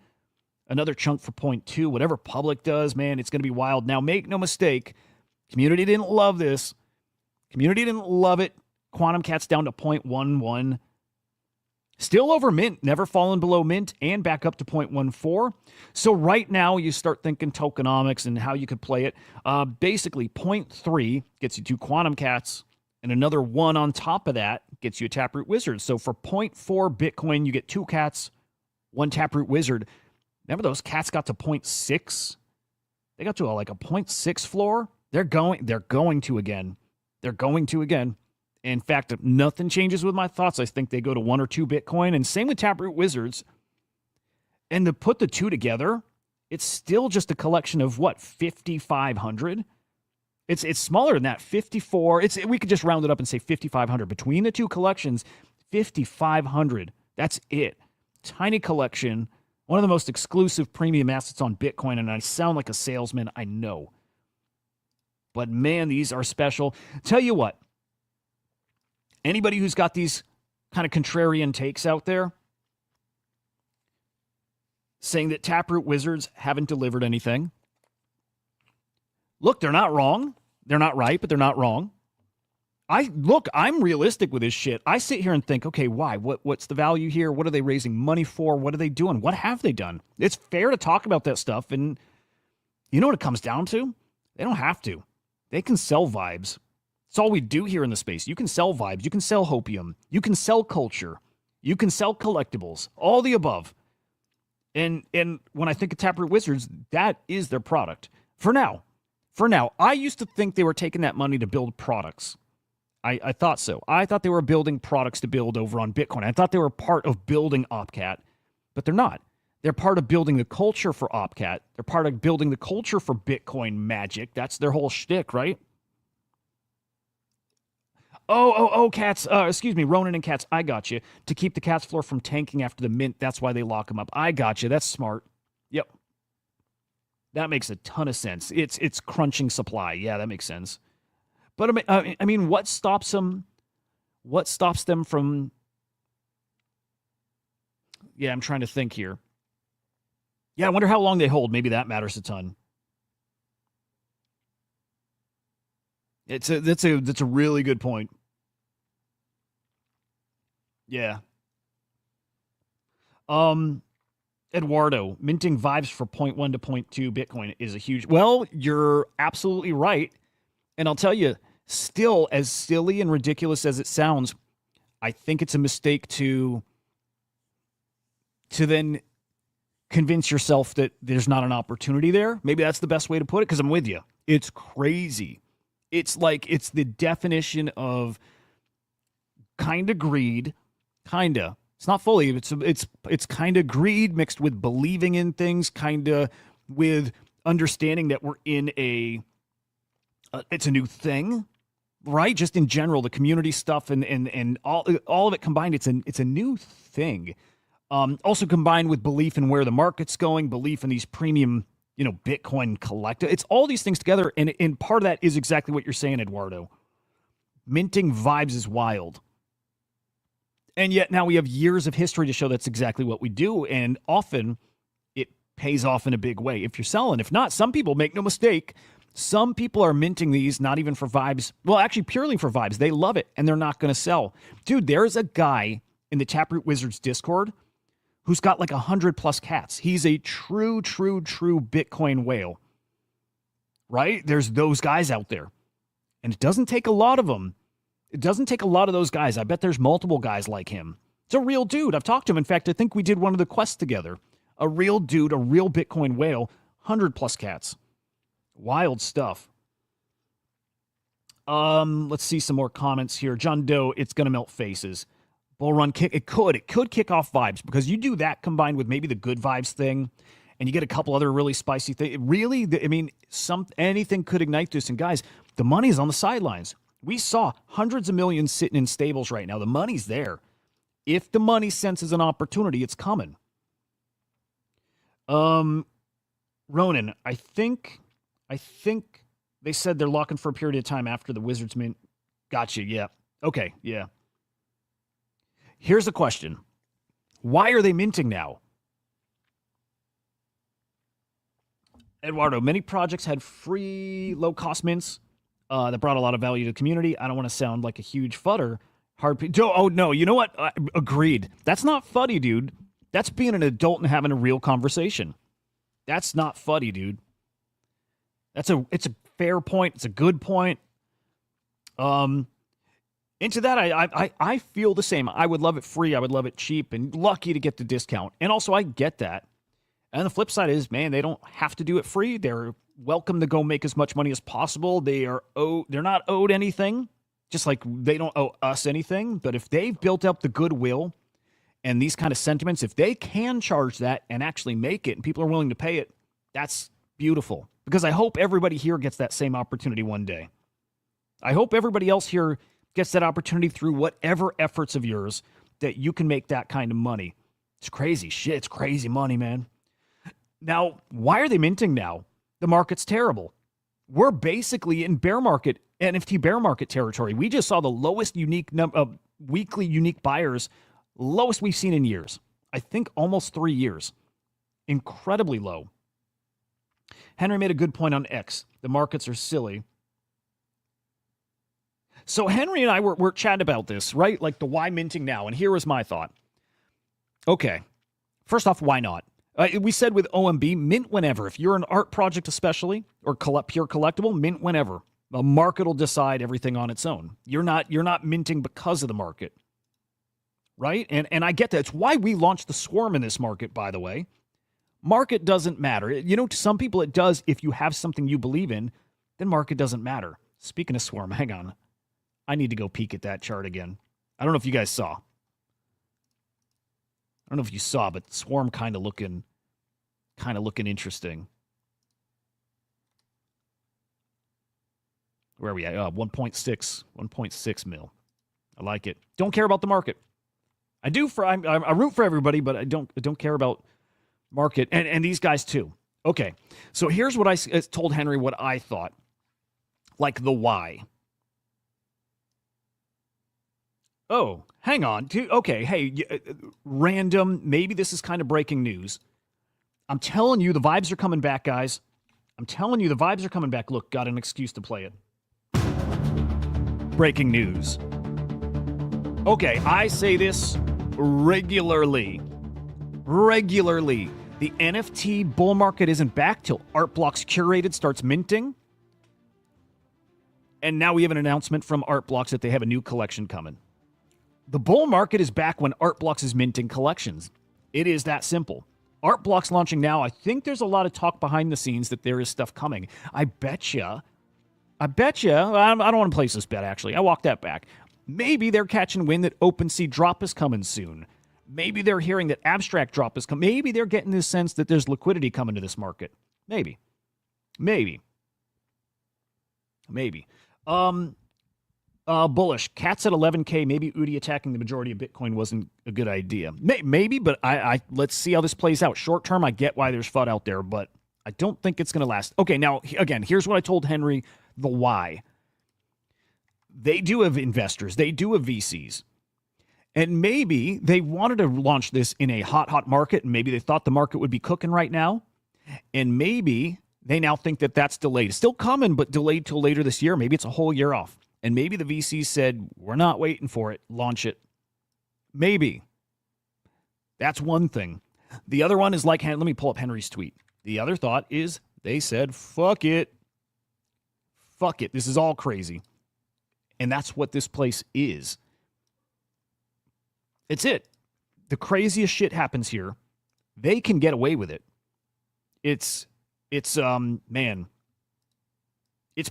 Another chunk for 0.2. Whatever public does, man, it's going to be wild. Now, make no mistake, community didn't love this. Community didn't love it. Quantum Cat's down to 0.11. Still over mint, never fallen below mint, and back up to 0.14. So right now, you start thinking tokenomics and how you could play it. Basically, 0.3 gets you 2 Quantum Cats, and another 1 on top of that gets you a Taproot Wizard. So for 0.4 Bitcoin, you get 2 cats, 1 Taproot Wizard. Remember those cats got to 0.6? They got to a 0.6 floor. They're going to again. They're going to again. In fact, nothing changes with my thoughts. I think they go to 1 or 2 Bitcoin. And same with Taproot Wizards. And to put the two together, it's still just a collection of what, 5,500? It's smaller than that, 54. We could just round it up and say 5,500. Between the two collections, 5,500. That's it. Tiny collection, one of the most exclusive premium assets on Bitcoin. And I sound like a salesman, I know. But man, these are special. Tell you what, anybody who's got these kind of contrarian takes out there, saying that Taproot Wizards haven't delivered anything. Look, they're not wrong. They're not right, but they're not wrong. I'm realistic with this shit. I sit here and think, okay, why? What's the value here? What are they raising money for? What are they doing? What have they done? It's fair to talk about that stuff, and you know what it comes down to? They don't have to. They can sell vibes. It's all we do here in the space. You can sell vibes. You can sell hopium. You can sell culture. You can sell collectibles. All the above. And when I think of Taproot Wizards, that is their product. For now. I used to think they were taking that money to build products. I thought so. I thought they were building products to build over on Bitcoin. I thought they were part of building OpCat, but they're not. They're part of building the culture for OpCat. They're part of building the culture for Bitcoin magic. That's their whole shtick, right? Cats. Excuse me, Ronan and Cats. I got you. To keep the Cats floor from tanking after the mint, that's why they lock them up. I got you. That's smart. Yep. That makes a ton of sense. It's crunching supply. Yeah, that makes sense. But I mean, what stops them? What stops them from? Yeah, I'm trying to think here. Yeah, I wonder how long they hold. Maybe that matters a ton. That's a really good point. Yeah. Eduardo, minting vibes for 0.1 to 0.2 Bitcoin is a huge. Well, you're absolutely right. And I'll tell you, still, as silly and ridiculous as it sounds, I think it's a mistake to then convince yourself that there's not an opportunity there. Maybe that's the best way to put it, because I'm with you. It's crazy. It's like, it's the definition of kind of greed, kind of. It's not fully, it's kind of greed mixed with believing in things, kind of with understanding that we're in it's a new thing, right? Just in general, the community stuff and all of it combined, it's a new thing. Also combined with belief in where the market's going, belief in these premium, Bitcoin collector. It's all these things together, and part of that is exactly what you're saying, Eduardo. Minting vibes is wild. And yet now we have years of history to show that's exactly what we do, and often it pays off in a big way if you're selling. If not, some people, make no mistake, some people are minting these not even for vibes. Well, actually purely for vibes. They love it, and they're not going to sell. Dude, there's a guy in the Taproot Wizards Discord who's got like 100+ cats. He's a true Bitcoin whale, right? There's those guys out there, and it doesn't take a lot of them. It doesn't take a lot of those guys. I bet there's multiple guys like him. It's a real dude. I've talked to him. In fact, I think we did one of the quests together. A real dude, a real Bitcoin whale, 100+ cats. Wild stuff. Let's see some more comments here. John Doe, it's going to melt faces. Bull run kick. It could kick off vibes, because you do that combined with maybe the good vibes thing, and you get a couple other really spicy things. Really, I mean, anything could ignite this. And guys, the money's on the sidelines. We saw hundreds of millions sitting in stables right now. The money's there. If the money senses an opportunity, it's coming. Ronan, I think they said they're locking for a period of time after the Wizards mint. Gotcha, yeah. Okay, yeah. Here's the question. Why are they minting now? Eduardo, many projects had free low-cost mints that brought a lot of value to the community. I don't want to sound like a huge fudder. Oh, no, you know what? Agreed. That's not fuddy, dude. That's being an adult and having a real conversation. That's not fuddy, dude. It's a fair point. It's a good point. Into that, I feel the same. I would love it free. I would love it cheap, and lucky to get the discount. And also, I get that. And the flip side is, man, they don't have to do it free. They're welcome to go make as much money as possible. They're not owed anything. Just like they don't owe us anything. But if they've built up the goodwill and these kind of sentiments, if they can charge that and actually make it and people are willing to pay it, that's beautiful. Because I hope everybody here gets that same opportunity one day. I hope everybody else here gets that opportunity through whatever efforts of yours that you can make that kind of money. It's crazy shit. It's crazy money, man. Now, why are they minting now? The market's terrible. We're basically in bear market, NFT bear market territory. We just saw the lowest unique weekly unique buyers, lowest we've seen in years. I think almost 3 years. Incredibly low. Henry made a good point on X. The markets are silly. So Henry and I were chatting about this, right? Like the why minting now. And here was my thought. Okay. First off, why not? We said with OMB, mint whenever. If you're an art project especially, or pure collectible, mint whenever. The market will decide everything on its own. You're not minting because of the market. Right? And I get that. It's why we launched the Swarm in this market, by the way. Market doesn't matter. You know, to some people it does. If you have something you believe in, then market doesn't matter. Speaking of Swarm, hang on. I need to go peek at that chart again. I don't know if you guys saw. I don't know if you saw, but Swarm kind of looking interesting. Where are we at? 1.6 mil. I like it. Don't care about the market. I root for everybody, but I don't care about market and these guys too. Okay, so here's what I told Henry what I thought, like the why. Oh, hang on. Okay, hey, random. Maybe this is kind of breaking news. I'm telling you, the vibes are coming back, guys. I'm telling you, the vibes are coming back. Look, got an excuse to play it. Breaking news. Okay, I say this regularly. Regularly. The NFT bull market isn't back till Art Blocks Curated starts minting. And now we have an announcement from Art Blocks that they have a new collection coming. The bull market is back when Art Blocks is minting collections. It is that simple. Art Blocks launching now. I think there's a lot of talk behind the scenes that there is stuff coming. I betcha. I don't want to place this bet, actually. I walk that back. Maybe they're catching wind that OpenSea drop is coming soon. Maybe they're hearing that abstract drop is coming. Maybe they're getting this sense that there's liquidity coming to this market. Maybe. Bullish. Cats at 11K. Maybe Hudah attacking the majority of Bitcoin wasn't a good idea. Maybe, but I let's see how this plays out. Short term, I get why there's FUD out there, but I don't think it's going to last. Okay, now, again, here's what I told Henry, the why. They do have investors. They do have VCs. And maybe they wanted to launch this in a hot market, and maybe they thought the market would be cooking right now. And maybe they now think that that's delayed. It's still coming, but delayed till later this year. Maybe it's a whole year off. And maybe the VCs said, we're not waiting for it. Launch it. Maybe. That's one thing. The other one is like, let me pull up Henry's tweet. The other thought is they said, fuck it. Fuck it. This is all crazy. And that's what this place is. It's it. The craziest shit happens here. They can get away with it. It's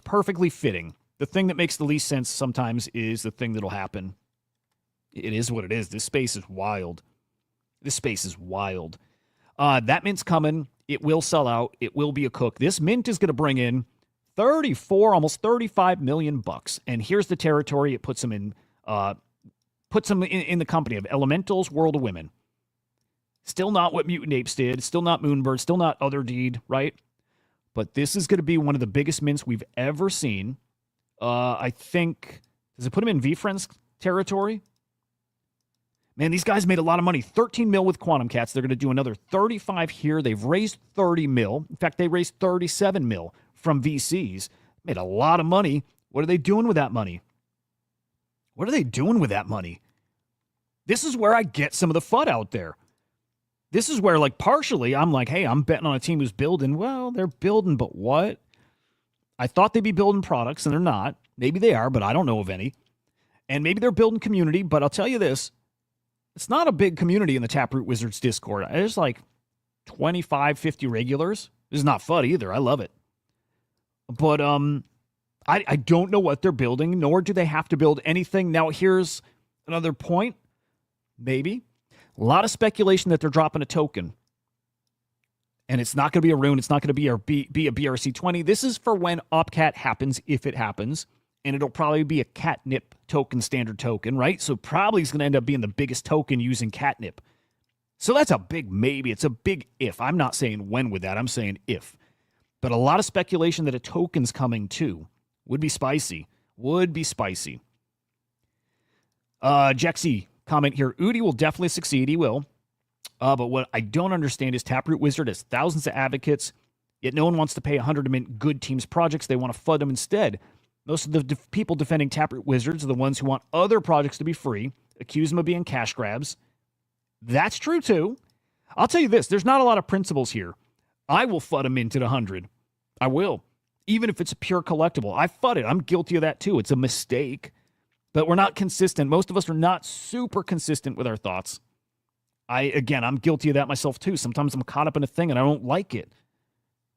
perfectly fitting. The thing that makes the least sense sometimes is the thing that'll happen. It is what it is. This space is wild. That mint's coming. It will sell out. It will be a cook. This mint is going to bring in 34, almost 35 million bucks. And here's the territory it puts them in. Puts them in the company of Elementals, World of Women. Still not what Mutant Apes did. Still not Moonbird. Still not Other Deed, right? But this is going to be one of the biggest mints we've ever seen. I think, does it put them in VFriends territory? Man, these guys made a lot of money. 13 mil with Quantum Cats. They're going to do another 35 here. They've raised 30 mil. In fact, they raised 37 mil from VCs. Made a lot of money. What are they doing with that money? This is where I get some of the FUD out there. This is where, like, partially, I'm like, hey, I'm betting on a team who's building. Well, they're building, but what? I thought they'd be building products, and they're not. Maybe they are, but I don't know of any. And maybe they're building community, but I'll tell you this. It's not a big community in the Taproot Wizards Discord. There's like 25, 50 regulars. This is not FUD either. I love it. But I don't know what they're building, nor do they have to build anything. Now, here's another point. Maybe. A lot of speculation that they're dropping a token. And it's not going to be a Rune. It's not going to be a BRC20. This is for when OpCat happens, if it happens. And it'll probably be a catnip token, standard token, right? So probably it's going to end up being the biggest token using catnip. So that's a big maybe. It's a big if. I'm not saying when with that. I'm saying if. But a lot of speculation that a token's coming too. Would be spicy. Would be spicy. Jexy comment here. Udi will definitely succeed. He will. But what I don't understand is Taproot Wizard has thousands of advocates, yet no one wants to pay 100 to mint good teams projects. They want to flood them instead. Most of the people defending Taproot Wizards are the ones who want other projects to be free, accuse them of being cash grabs. That's true too. I'll tell you this. There's not a lot of principles here. I will FUD a mint at 100. I will. Even if it's a pure collectible. I FUD it. I'm guilty of that too. It's a mistake. But we're not consistent. Most of us are not super consistent with our thoughts. I'm guilty of that myself too. Sometimes I'm caught up in a thing and I don't like it.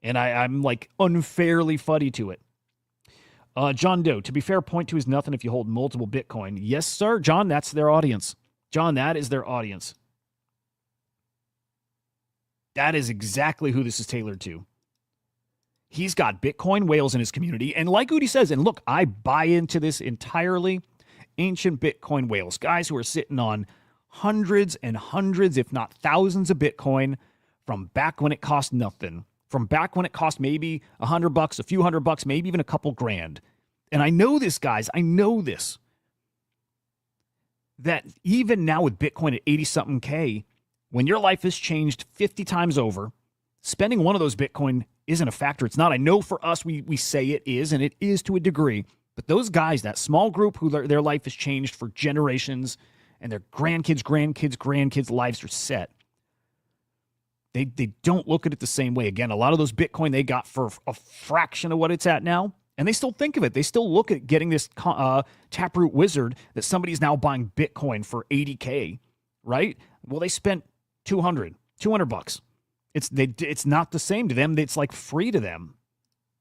And I'm like unfairly FUDdy to it. John Doe, to be fair, 0.2 is nothing if you hold multiple Bitcoin. Yes, sir. John, that's their audience. John, that is their audience. That is exactly who this is tailored to. He's got Bitcoin whales in his community. And like Udi says, and look, I buy into this entirely. Ancient Bitcoin whales, guys who are sitting on hundreds and hundreds, if not thousands of Bitcoin from back when it cost nothing. From back when it cost maybe $100, a few $100, maybe even a couple grand. And I know this, guys. I know this. That even now with Bitcoin at 80-something K, when your life has changed 50 times over, spending one of those Bitcoin isn't a factor. It's not. I know for us, we say it is, and it is to a degree. But those guys, that small group who their life has changed for generations, and their grandkids' lives are set. They don't look at it the same way. Again, a lot of those Bitcoin they got for a fraction of what it's at now, and they still think of it. They still look at getting this Taproot Wizard that somebody's now buying Bitcoin for 80K, right? Well, they spent $200 bucks. It's not the same to them. It's like free to them.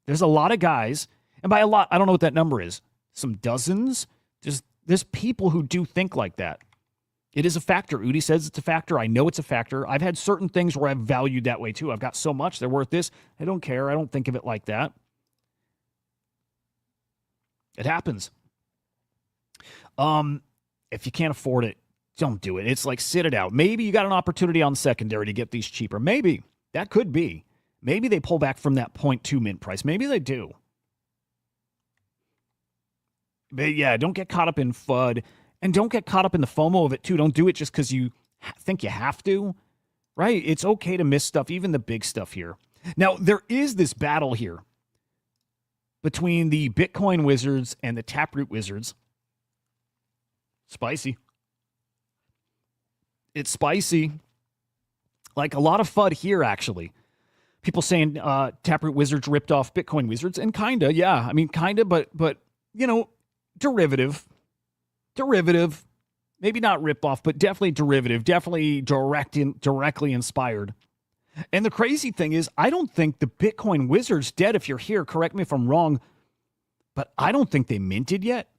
There's a lot of guys, and by a lot, I don't know what that number is. Some dozens. There's people who do think like that. It is a factor. Udi says it's a factor. I know it's a factor. I've had certain things where I've valued that way too. I've got so much, they're worth this. I don't care. I don't think of it like that. It happens. If you can't afford it, don't do it. It's like sit it out. Maybe you got an opportunity on secondary to get these cheaper. Maybe. That could be. Maybe they pull back from that 0.2 mint price. Maybe they do. But yeah, don't get caught up in FUD. And don't get caught up in the FOMO of it, too. Don't do it just because you think you have to, right? It's okay to miss stuff, even the big stuff here. Now, there is this battle here between the Bitcoin wizards and the Taproot wizards. Spicy. It's spicy. Like a lot of FUD here, actually. People saying Taproot wizards ripped off Bitcoin wizards, and kinda, yeah. I mean, kinda, but you know, derivative, maybe not rip off, but definitely derivative, definitely directly inspired. And the crazy thing is, I don't think the Bitcoin wizard's dead. If you're here, correct me if I'm wrong, but I don't think they minted yet.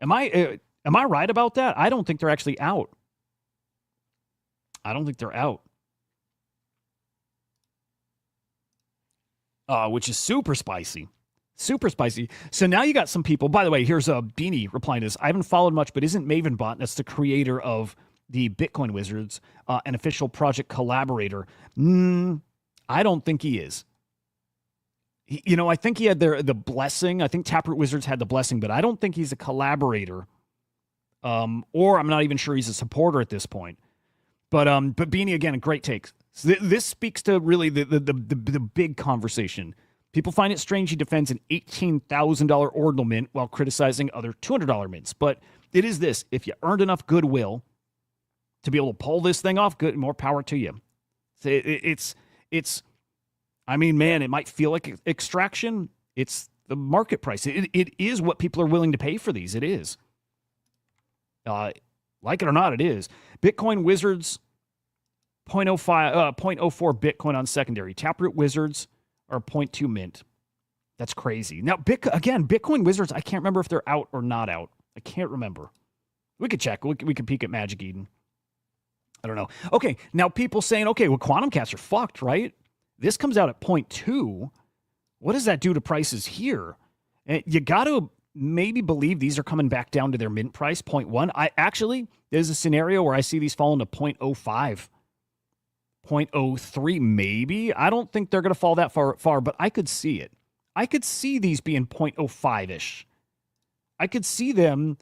Am I right about that? I don't think they're actually out. I don't think they're out. Which is super spicy. Super spicy. So now you got some people. By the way, here's a Beanie replying to this. I haven't followed much, but isn't Mavenbot, that's the creator of the Bitcoin Wizards, an official project collaborator? I don't think he is. I think he had the blessing. I think Taproot Wizards had the blessing, but I don't think he's a collaborator. Or I'm not even sure he's a supporter at this point. But Beanie, again, a great take. So this speaks to really the big conversation. People find it strange he defends an $18,000 ordinal mint while criticizing other $200 mints. But it is this. If you earned enough goodwill to be able to pull this thing off, good, more power to you. It's I mean, man, it might feel like extraction. It's the market price. It is what people are willing to pay for these. It is. Like it or not, it is. Bitcoin Wizards, 0.04 Bitcoin on secondary. Taproot Wizards are 0.2 mint. That's crazy. Now, Bitcoin Wizards, I can't remember if they're out or not out. I can't remember. We could check. We could peek at Magic Eden. I don't know. Okay, now people saying, okay, well, quantum cats are fucked, right? This comes out at 0.2. What does that do to prices here? And you got to maybe believe these are coming back down to their mint price, 0.1. There's a scenario where I see these falling to 0.05. 0.03 maybe. I don't think they're going to fall that far, but I could see it. I could see these being 0.05-ish. I could see them,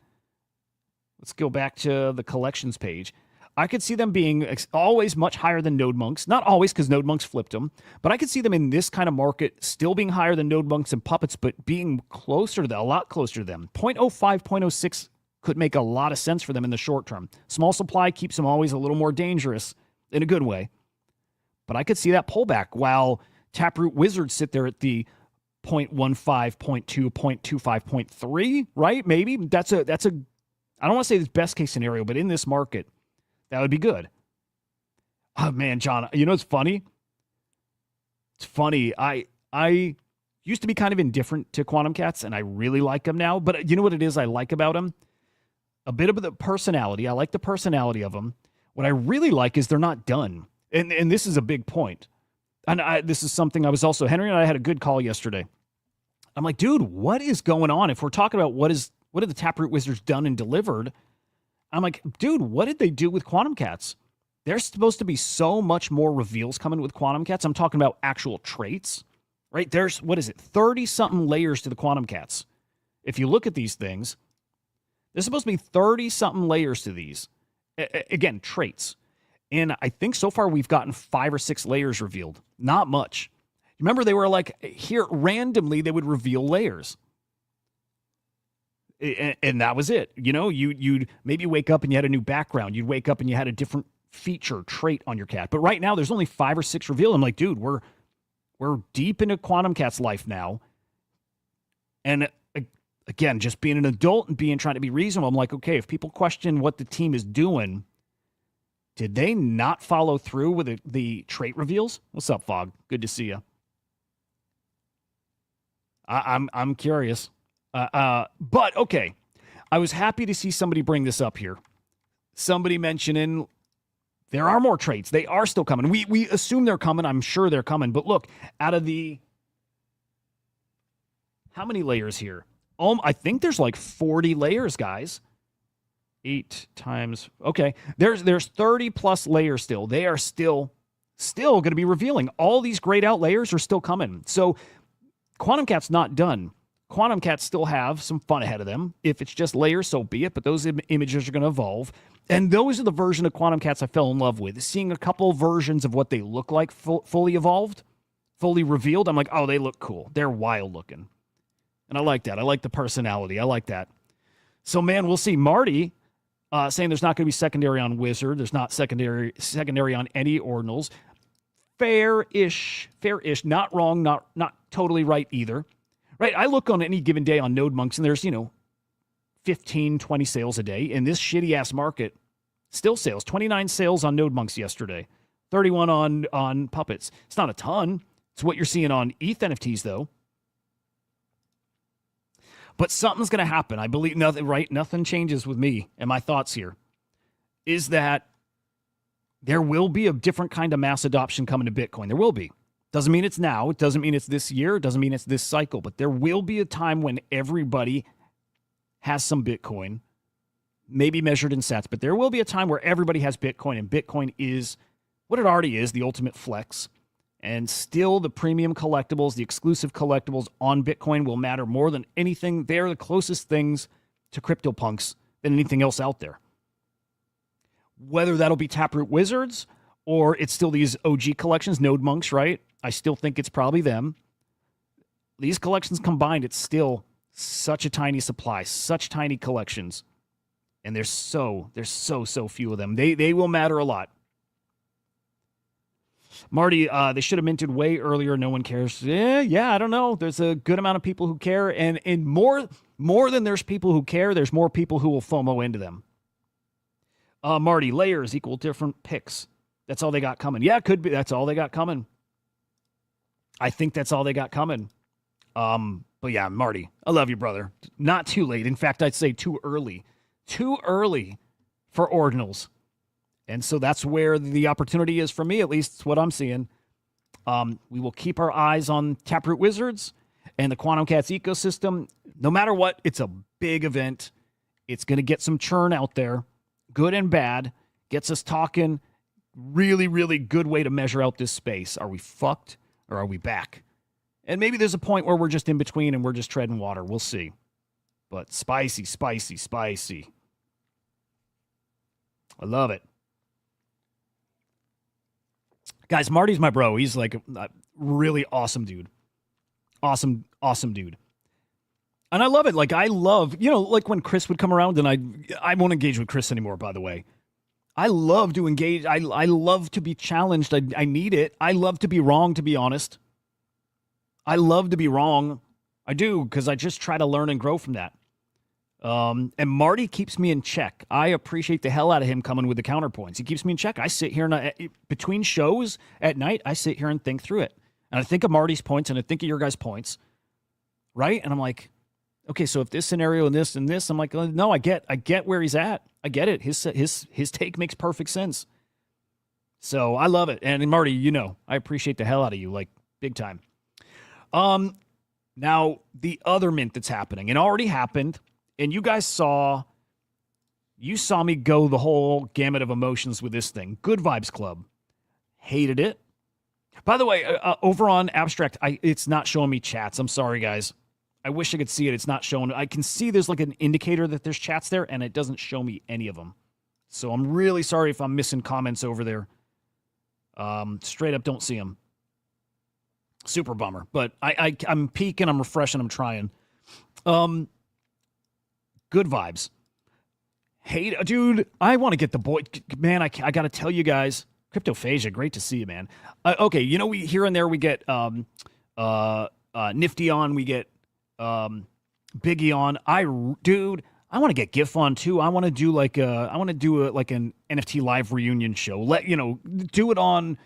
let's go back to the collections page. I could see them being always much higher than Node Monks. Not always, because Node Monks flipped them, but I could see them in this kind of market still being higher than Node Monks and Puppets, but being closer to them, a lot closer to them. 0.05, 0.06 could make a lot of sense for them in the short term. Small supply keeps them always a little more dangerous in a good way. But I could see that pullback while Taproot Wizards sit there at the 0.15, 0.2, 0.25, 0.3, right? Maybe that's a, I don't want to say this best case scenario, but in this market, that would be good. Oh man, John, you know, it's funny. It's funny. I used to be kind of indifferent to quantum cats and I really like them now, but you know what it is I like about them? A bit of the personality. I like the personality of them. What I really like is they're not done. And this is a big point. And this is something I was also, Henry and I had a good call yesterday. I'm like, dude, what is going on? If we're talking about what have the Taproot Wizards done and delivered, I'm like, dude, what did they do with quantum cats? There's supposed to be so much more reveals coming with quantum cats. I'm talking about actual traits, right? There's, 30-something layers to the quantum cats. If you look at these things, there's supposed to be 30-something layers to these. Again, traits. And I think so far we've gotten 5 or 6 layers revealed. Not much. Remember, they were like, here, randomly, they would reveal layers. And that was it. You know, you'd maybe wake up and you had a new background. You'd wake up and you had a different feature, trait on your cat. But right now, there's only 5 or 6 revealed. I'm like, dude, we're deep into Quantum Cat's life now. And again, just being an adult and trying to be reasonable, I'm like, okay, if people question what the team is doing, did they not follow through with the trait reveals? What's up, Fog? Good to see you. I'm curious. But okay, I was happy to see somebody bring this up here. Somebody mentioning there are more traits. They are still coming. We assume they're coming. I'm sure they're coming. But look, out of the how many layers here? I think there's like 40 layers, guys. 8 times. Okay, there's 30 plus layers still. They are still going to be revealing. All these grayed out layers are still coming. So Quantum Cat's not done. Quantum Cats still have some fun ahead of them. If it's just layers, so be it. But those images are going to evolve. And those are the version of Quantum Cats I fell in love with. Seeing a couple versions of what they look like fully evolved, fully revealed. I'm like, oh, they look cool. They're wild looking. And I like that. I like the personality. I like that. So, man, we'll see. Marty saying there's not going to be secondary on Wizard. There's not secondary on any ordinals. Fair-ish. Not wrong. Not totally right either. Right, I look on any given day on Node Monks, and there's, 15, 20 sales a day. In this shitty-ass market, still sales. 29 sales on Node Monks yesterday. 31 on Puppets. It's not a ton. It's what you're seeing on ETH NFTs, though. But something's going to happen. I believe nothing, right? Nothing changes with me and my thoughts here. Is that there will be a different kind of mass adoption coming to Bitcoin. There will be. Doesn't mean it's now. It doesn't mean it's this year. It doesn't mean it's this cycle. But there will be a time when everybody has some Bitcoin, maybe measured in sats. But there will be a time where everybody has Bitcoin, and Bitcoin is what it already is, the ultimate flex. And still the premium collectibles, the exclusive collectibles on Bitcoin will matter more than anything. They're the closest things to CryptoPunks than anything else out there. Whether that'll be Taproot Wizards or it's still these OG collections, Node Monks, right? I still think it's probably them. These collections combined, it's still such a tiny supply, such tiny collections. And there's so few of them. They will matter a lot. Marty, they should have minted way earlier. No one cares. Yeah, I don't know. There's a good amount of people who care. And more than there's people who care, there's more people who will FOMO into them. Marty, layers equal different picks. That's all they got coming. Yeah, it could be. That's all they got coming. I think that's all they got coming. But yeah, Marty, I love you, brother. Not too late. In fact, I'd say too early. Too early for ordinals. And so that's where the opportunity is for me, at least. It's what I'm seeing. We will keep our eyes on Taproot Wizards and the Quantum Cats ecosystem. No matter what, it's a big event. It's going to get some churn out there, good and bad. Gets us talking. Really, really good way to measure out this space. Are we fucked or are we back? And maybe there's a point where we're just in between and we're just treading water. We'll see. But spicy, spicy, spicy. I love it. Guys, Marty's my bro. He's like a really awesome dude. Awesome, awesome dude. And I love it. Like, I love, like when Chris would come around, and I won't engage with Chris anymore, by the way. I love to engage. I love to be challenged. I need it. I love to be wrong, to be honest. I love to be wrong. I do, because I just try to learn and grow from that. And Marty keeps me in check. I appreciate the hell out of him coming with the counterpoints. He keeps me in check. I sit here and between shows at night, I sit here and think through it. And I think of Marty's points and I think of your guys' points. Right? And I'm like, okay, so if this scenario and this, I'm like, no, I get where he's at. I get it. His take makes perfect sense. So I love it. And Marty, I appreciate the hell out of you, like big time. Now the other mint that's happening, and already happened, and you guys saw me go the whole gamut of emotions with this thing. Good Vibes Club. Hated it. By the way, over on Abstract, it's not showing me chats. I'm sorry, guys. I wish I could see it. It's not showing. I can see there's like an indicator that there's chats there, and it doesn't show me any of them. So I'm really sorry if I'm missing comments over there. Straight up don't see them. Super bummer. But I'm peeking, I'm refreshing, I'm trying. Good vibes. Hey, dude, I want to get the boy. Man, I got to tell you guys. Cryptophagia, great to see you, man. Okay, we here and there we get Nifty on, we get Biggie on. I want to get GIF on too. I want to do like an NFT live reunion show. Do it on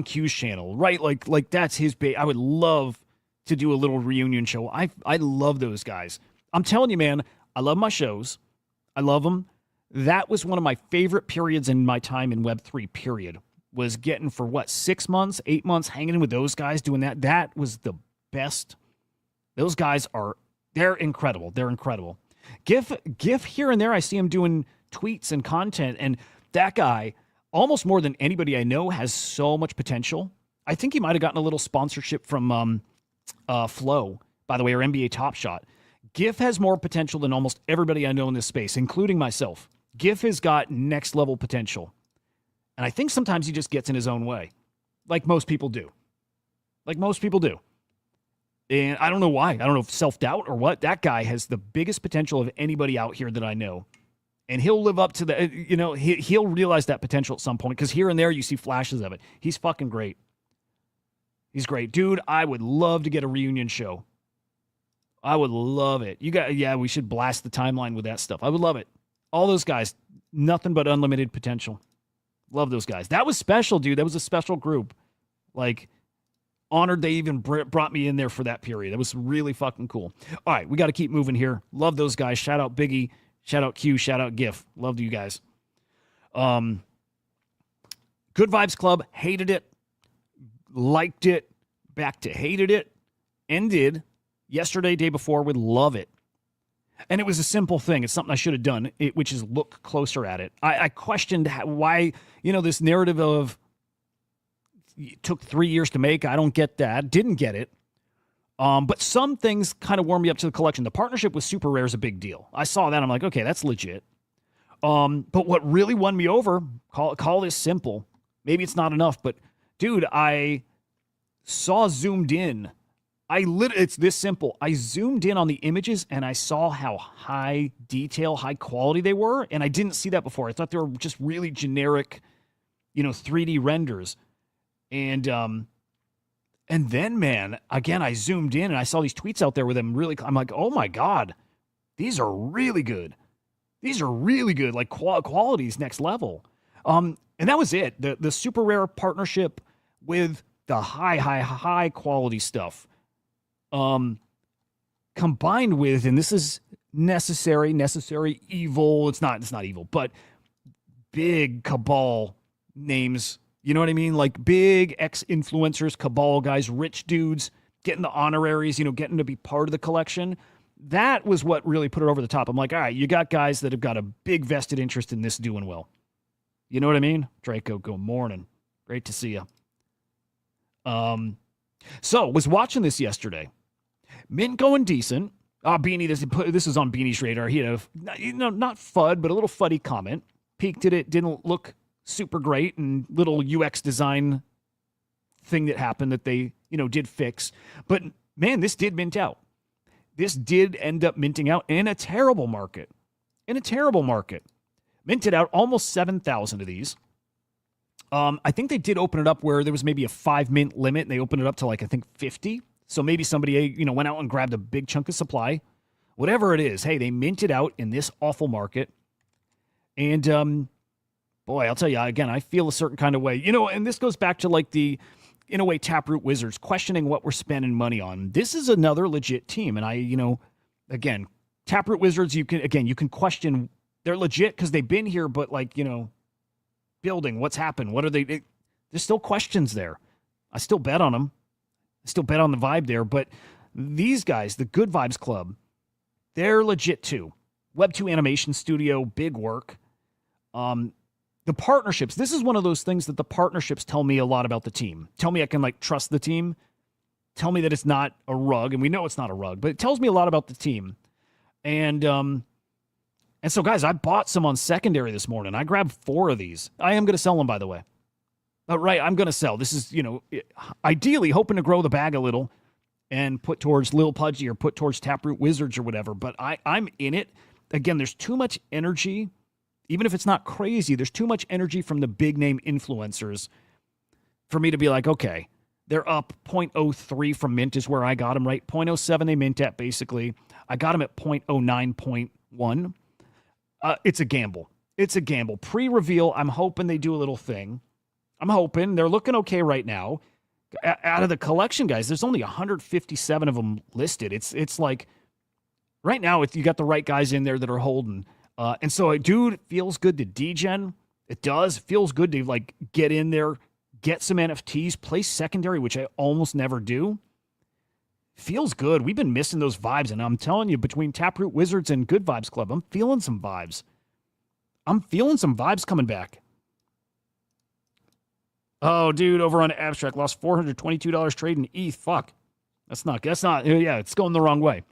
Q's channel, right? Like that's his bait. I would love to do a little reunion show. I love those guys. I'm telling you, man, I love my shows. I love them. That was one of my favorite periods in my time in Web3, period. Was getting for 6 months, 8 months, hanging in with those guys, doing that. That was the best. Those guys they're incredible. They're incredible. GIF here and there, I see him doing tweets and content, and that guy, almost more than anybody I know, has so much potential. I think he might have gotten a little sponsorship from Flow, by the way, or NBA Top Shot. GIF has more potential than almost everybody I know in this space, including myself. GIF has got next level potential. And I think sometimes he just gets in his own way. Like most people do. And I don't know why. I don't know if self-doubt or what. That guy has the biggest potential of anybody out here that I know. And he'll live up to the, he'll realize that potential at some point. Because here and there you see flashes of it. He's fucking great. He's great. Dude, I would love to get a reunion show. I would love it. We should blast the timeline with that stuff. I would love it. All those guys, nothing but unlimited potential. Love those guys. That was special, dude. That was a special group. Like, honored they even brought me in there for that period. That was really fucking cool. All right, we got to keep moving here. Love those guys. Shout out Biggie. Shout out Q. Shout out GIF. Loved you guys. Good Vibes Club. Hated it. Liked it. Back to hated it. Ended yesterday, day before, with love it. And it was a simple thing. It's something I should have done, which is look closer at it. I questioned why, this narrative of it took 3 years to make. I don't get that. Didn't get it. But some things kind of warmed me up to the collection. The partnership with Super Rare is a big deal. I saw that. I'm like, okay, that's legit. But what really won me over, call this simple. Maybe it's not enough, but dude, I saw zoomed in. It's this simple. I zoomed in on the images and I saw how high detail, high quality they were. And I didn't see that before. I thought they were just really generic, 3D renders. And then, man, again, I zoomed in and I saw these tweets out there with them I'm like, oh my God, these are really good. These are really good. Like quality's next level. And that was it. The Super Rare partnership with the high quality stuff. combined with, and this is necessary evil. It's not evil, but big cabal names. You know what I mean? Like big ex-influencers, cabal guys, rich dudes getting the honoraries, getting to be part of the collection. That was what really put it over the top. I'm like, all right, you got guys that have got a big vested interest in this doing well. You know what I mean? Draco, good morning. Great to see you. So was watching this yesterday. Mint going decent. Beanie, this is on Beanie's radar. He had not FUD, but a little fuddy comment. Peeked at it, didn't look super great, and little UX design thing that happened that they, did fix. But man, this did mint out. This did end up minting out in a terrible market. Minted out almost 7,000 of these. I think they did open it up where there was maybe a 5 mint limit, and they opened it up to I think 50. So maybe somebody, went out and grabbed a big chunk of supply. Whatever it is, hey, they minted out in this awful market. And boy, I'll tell you, again, I feel a certain kind of way. And this goes back to the, in a way, Taproot Wizards questioning what we're spending money on. This is another legit team. And again, Taproot Wizards, you can question. They're legit because they've been here, but building, what's happened? What are they? There's still questions there. I still bet on them. I still bet on the vibe there. But these guys, the Good Vibes Club, they're legit too. Web2 Animation Studio, big work. The partnerships, this is one of those things that the partnerships tell me a lot about the team. Tell me I can trust the team. Tell me that it's not a rug, and we know it's not a rug, but it tells me a lot about the team. And so, guys, I bought some on secondary this morning. I grabbed 4 of these. I am going to sell them, by the way. Right, I'm going to sell. This is, ideally hoping to grow the bag a little and put towards Lil Pudgy or put towards Taproot Wizards or whatever. But I'm in it. Again, there's too much energy. Even if it's not crazy, there's too much energy from the big name influencers for me to be like, okay, they're up 0.03 from mint is where I got them, right? 0.07 they mint at, basically. I got them at 0.09.1. It's a gamble. It's a gamble. Pre-reveal, I'm hoping they do a little thing. I'm hoping. They're looking okay right now. Out of the collection, guys, there's only 157 of them listed. It's like, right now, if you got the right guys in there that are holding. And so, dude, it feels good to degen. It does. It feels good to, get in there, get some NFTs, play secondary, which I almost never do. Feels good. We've been missing those vibes, and I'm telling you, between Taproot Wizards and Good Vibes Club, I'm feeling some vibes. I'm feeling some vibes coming back. Oh, dude, over on Abstract, lost $422 trading ETH. Fuck. That's not, yeah, it's going the wrong way.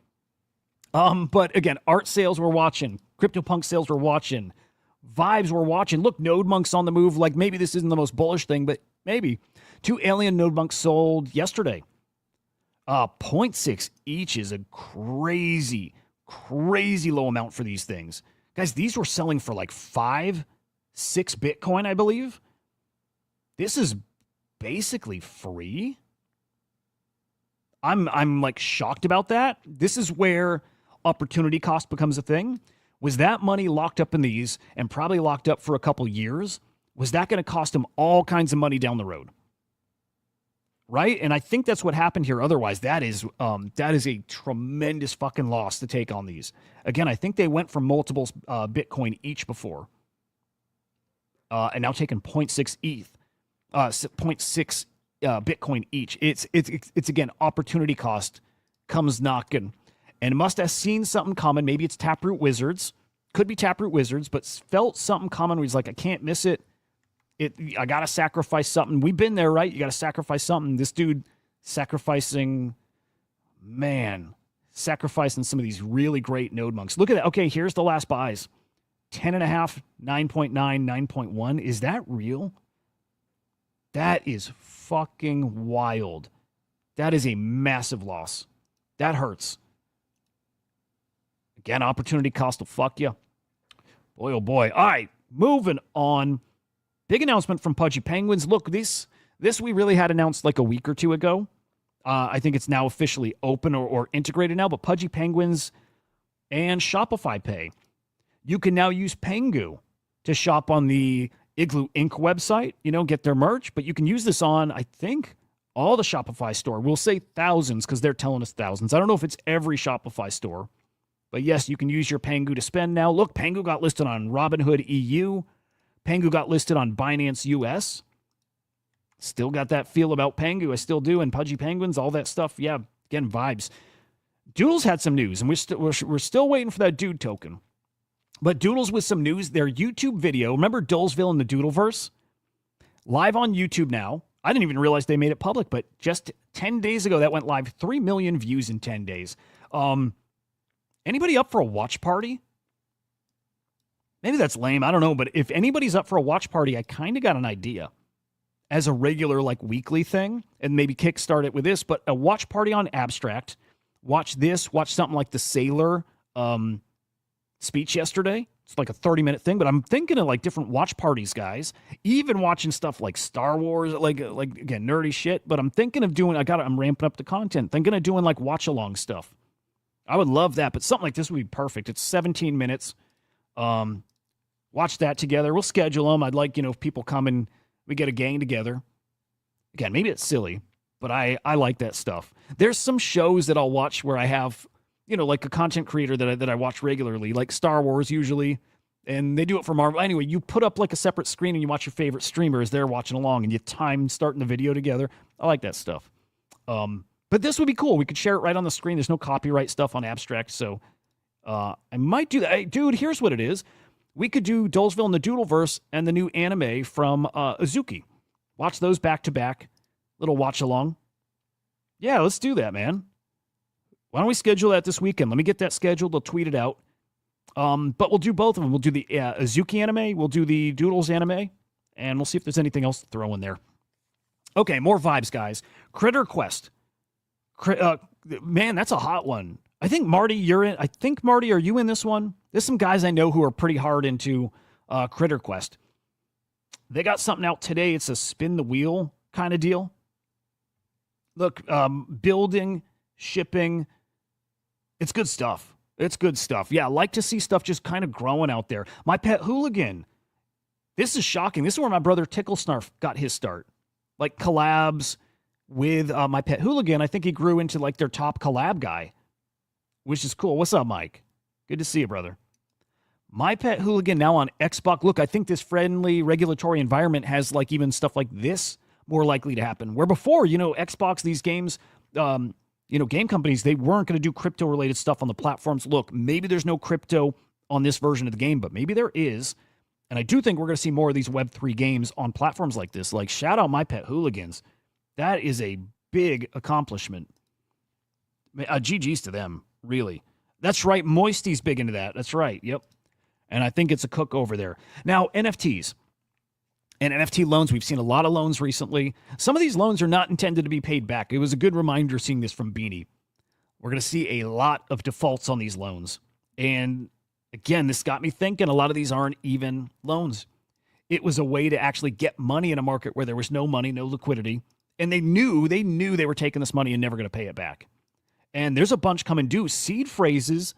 But again, art sales we're watching. CryptoPunk sales we're watching. Vibes we're watching. Look, Node Monks on the move. Maybe this isn't the most bullish thing, but maybe. 2 alien Node Monks sold yesterday. 0.6 each is a crazy low amount for these things. Guys, these were selling for 5, 6 Bitcoin, I believe. This is basically free. I'm shocked about that. This is where opportunity cost becomes a thing. Was that money locked up in these and probably locked up for a couple years? Was that going to cost them all kinds of money down the road? Right? And I think that's what happened here. Otherwise, that is a tremendous fucking loss to take on these. Again, I think they went for multiples Bitcoin each before. And now taking 0.6 ETH. 0.6 Bitcoin each. It's again, opportunity cost comes knocking, and must have seen something coming. Maybe it's Taproot Wizards, could be Taproot Wizards, but felt something coming where he's like, I can't miss it. I gotta sacrifice something. We've been there, right? You gotta sacrifice something. This dude sacrificing some of these really great Node Monks. Look at that. Okay, here's the last buys. 10.5, 9.9, 9.1. Is that real? That is fucking wild. That is a massive loss. That hurts. Again, opportunity cost will fuck you. Boy, oh boy. All right, moving on. Big announcement from Pudgy Penguins. Look, this we really had announced a week or two ago. I think it's now officially open or integrated now, but Pudgy Penguins and Shopify Pay. You can now use Pengu to shop on the Igloo Inc. website, get their merch, but you can use this on, I think, All the Shopify store. We'll say thousands because they're telling us thousands. I don't know if it's every Shopify store. But yes, you can use your Pengu to spend now. Look, Pengu got listed on Robinhood EU. Pengu got listed on Binance US. Still got that feel about Pengu. I still do. And Pudgy Penguins, all that stuff. Yeah, again, vibes. Doodles had some news, and we're still waiting for that dude token. But Doodles with some news. Their YouTube video, remember Dullesville in the Doodleverse? Live on YouTube now. I didn't even realize they made it public, but just 10 days ago, that went live. 3 million views in 10 days. Anybody up for a watch party? Maybe that's lame. I don't know. But if anybody's up for a watch party, I kind of got an idea as a regular, like, weekly thing, and maybe kickstart it with this. But a watch party on Abstract. Watch this. Watch something like the Sailor speech yesterday. It's like a 30-minute thing, but I'm thinking of like different watch parties, guys. Even watching stuff like Star Wars, like again, nerdy shit. But I'm thinking of doing. I'm ramping up the content. Thinking of doing like watch along stuff. I would love that, but something like this would be perfect. It's 17 minutes. Watch that together. We'll schedule them. I'd like, if people come and we get a gang together. Again, maybe it's silly, but I like that stuff. There's some shows that I'll watch where I have, like a content creator that I watch regularly, like Star Wars usually, and they do it for Marvel. Anyway, you put up like a separate screen and you watch your favorite streamer as they're watching along, and you time starting the video together. I like that stuff. But this would be cool. We could share it right on the screen. There's no copyright stuff on Abstract, so I might do that. Hey, dude, here's what it is. We could do Dullesville in the Doodleverse and the new anime from Azuki. Watch those back-to-back. Little watch-along. Yeah, let's do that, man. Why don't we schedule that this weekend? Let me get that scheduled. I'll tweet it out. But we'll do both of them. We'll do the Azuki anime. We'll do the Doodles anime. And we'll see if there's anything else to throw in there. Okay, more vibes, guys. Critter Quest. Man, that's a hot one. I think, Marty, you're in. I think, Marty, are you in this one? There's some guys I know who are pretty hard into Critter Quest. They got something out today. It's a spin the wheel kind of deal. Look, building, shipping. It's good stuff. It's good stuff. Yeah, I like to see stuff just kind of growing out there. My Pet Hooligan. This is shocking. This is where my brother Tickle Snarf got his start. Like collabs with My Pet Hooligan. I think he grew into like their top collab guy, which is cool. What's up, Mike? Good to see you, brother. My Pet Hooligan now on Xbox. Look, I think this friendly regulatory environment has like even stuff like this more likely to happen. Where before, Xbox, these games, game companies, they weren't going to do crypto-related stuff on the platforms. Look, maybe there's no crypto on this version of the game, but maybe there is. And I do think we're going to see more of these Web3 games on platforms like this. Like, shout out My Pet Hooligans. That is a big accomplishment. GG's to them, really. That's right. Moisty's big into that. That's right. Yep. And I think it's a cook over there. Now, NFTs and NFT loans. We've seen a lot of loans recently. Some of these loans are not intended to be paid back. It was a good reminder seeing this from Beanie. We're going to see a lot of defaults on these loans. And again, this got me thinking a lot of these aren't even loans. It was a way to actually get money in a market where there was no money, no liquidity. And they knew they were taking this money and never going to pay it back. And there's a bunch coming due. Seed Phrases,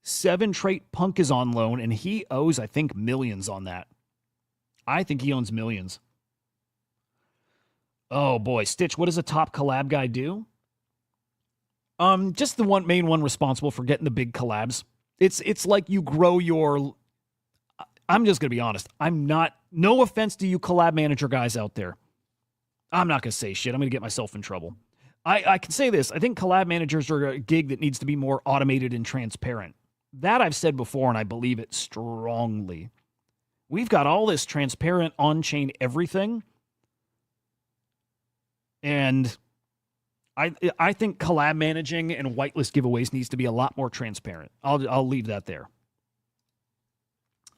7 Trait Punk is on loan, and he owes, I think, millions on that. I think he owns millions. Oh, boy. Stitch, what does a top collab guy do? Just the main one responsible for getting the big collabs. It's like you grow your... I'm just going to be honest. No offense to you collab manager guys out there. I'm not going to say shit. I'm going to get myself in trouble. I can say this. I think collab managers are a gig that needs to be more automated and transparent. That I've said before, and I believe it strongly. We've got all this transparent on-chain everything. And I think collab managing and whitelist giveaways needs to be a lot more transparent. I'll leave that there.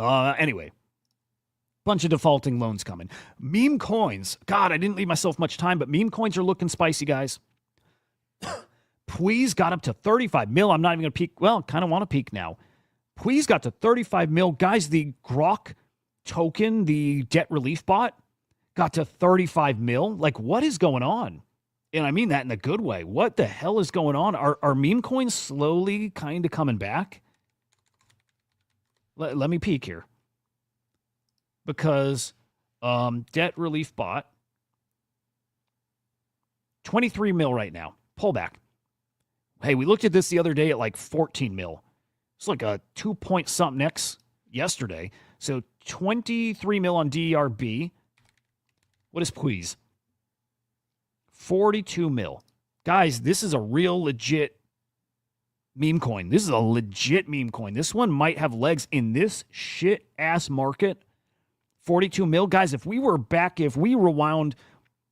Anyway. Bunch of defaulting loans coming. Meme coins. God, I didn't leave myself much time, but meme coins are looking spicy, guys. Please got up to 35 mil. I'm not even going to peek. Well, kind of want to peek now. Please got to 35 mil. Guys, the Grok token, the debt relief bot, got to 35 mil. Like, what is going on? And I mean that in a good way. What the hell is going on? Are meme coins slowly kind of coming back? Let me peek here. Because debt relief bot. 23 mil right now. Pullback. Hey, we looked at this the other day at like 14 mil. It's like a 2 point something X yesterday. So 23 mil on DRB. What is Please? 42 mil. Guys, this is a real legit meme coin. This is a legit meme coin. This one might have legs in this shit-ass market. 42 mil. Guys, if we rewound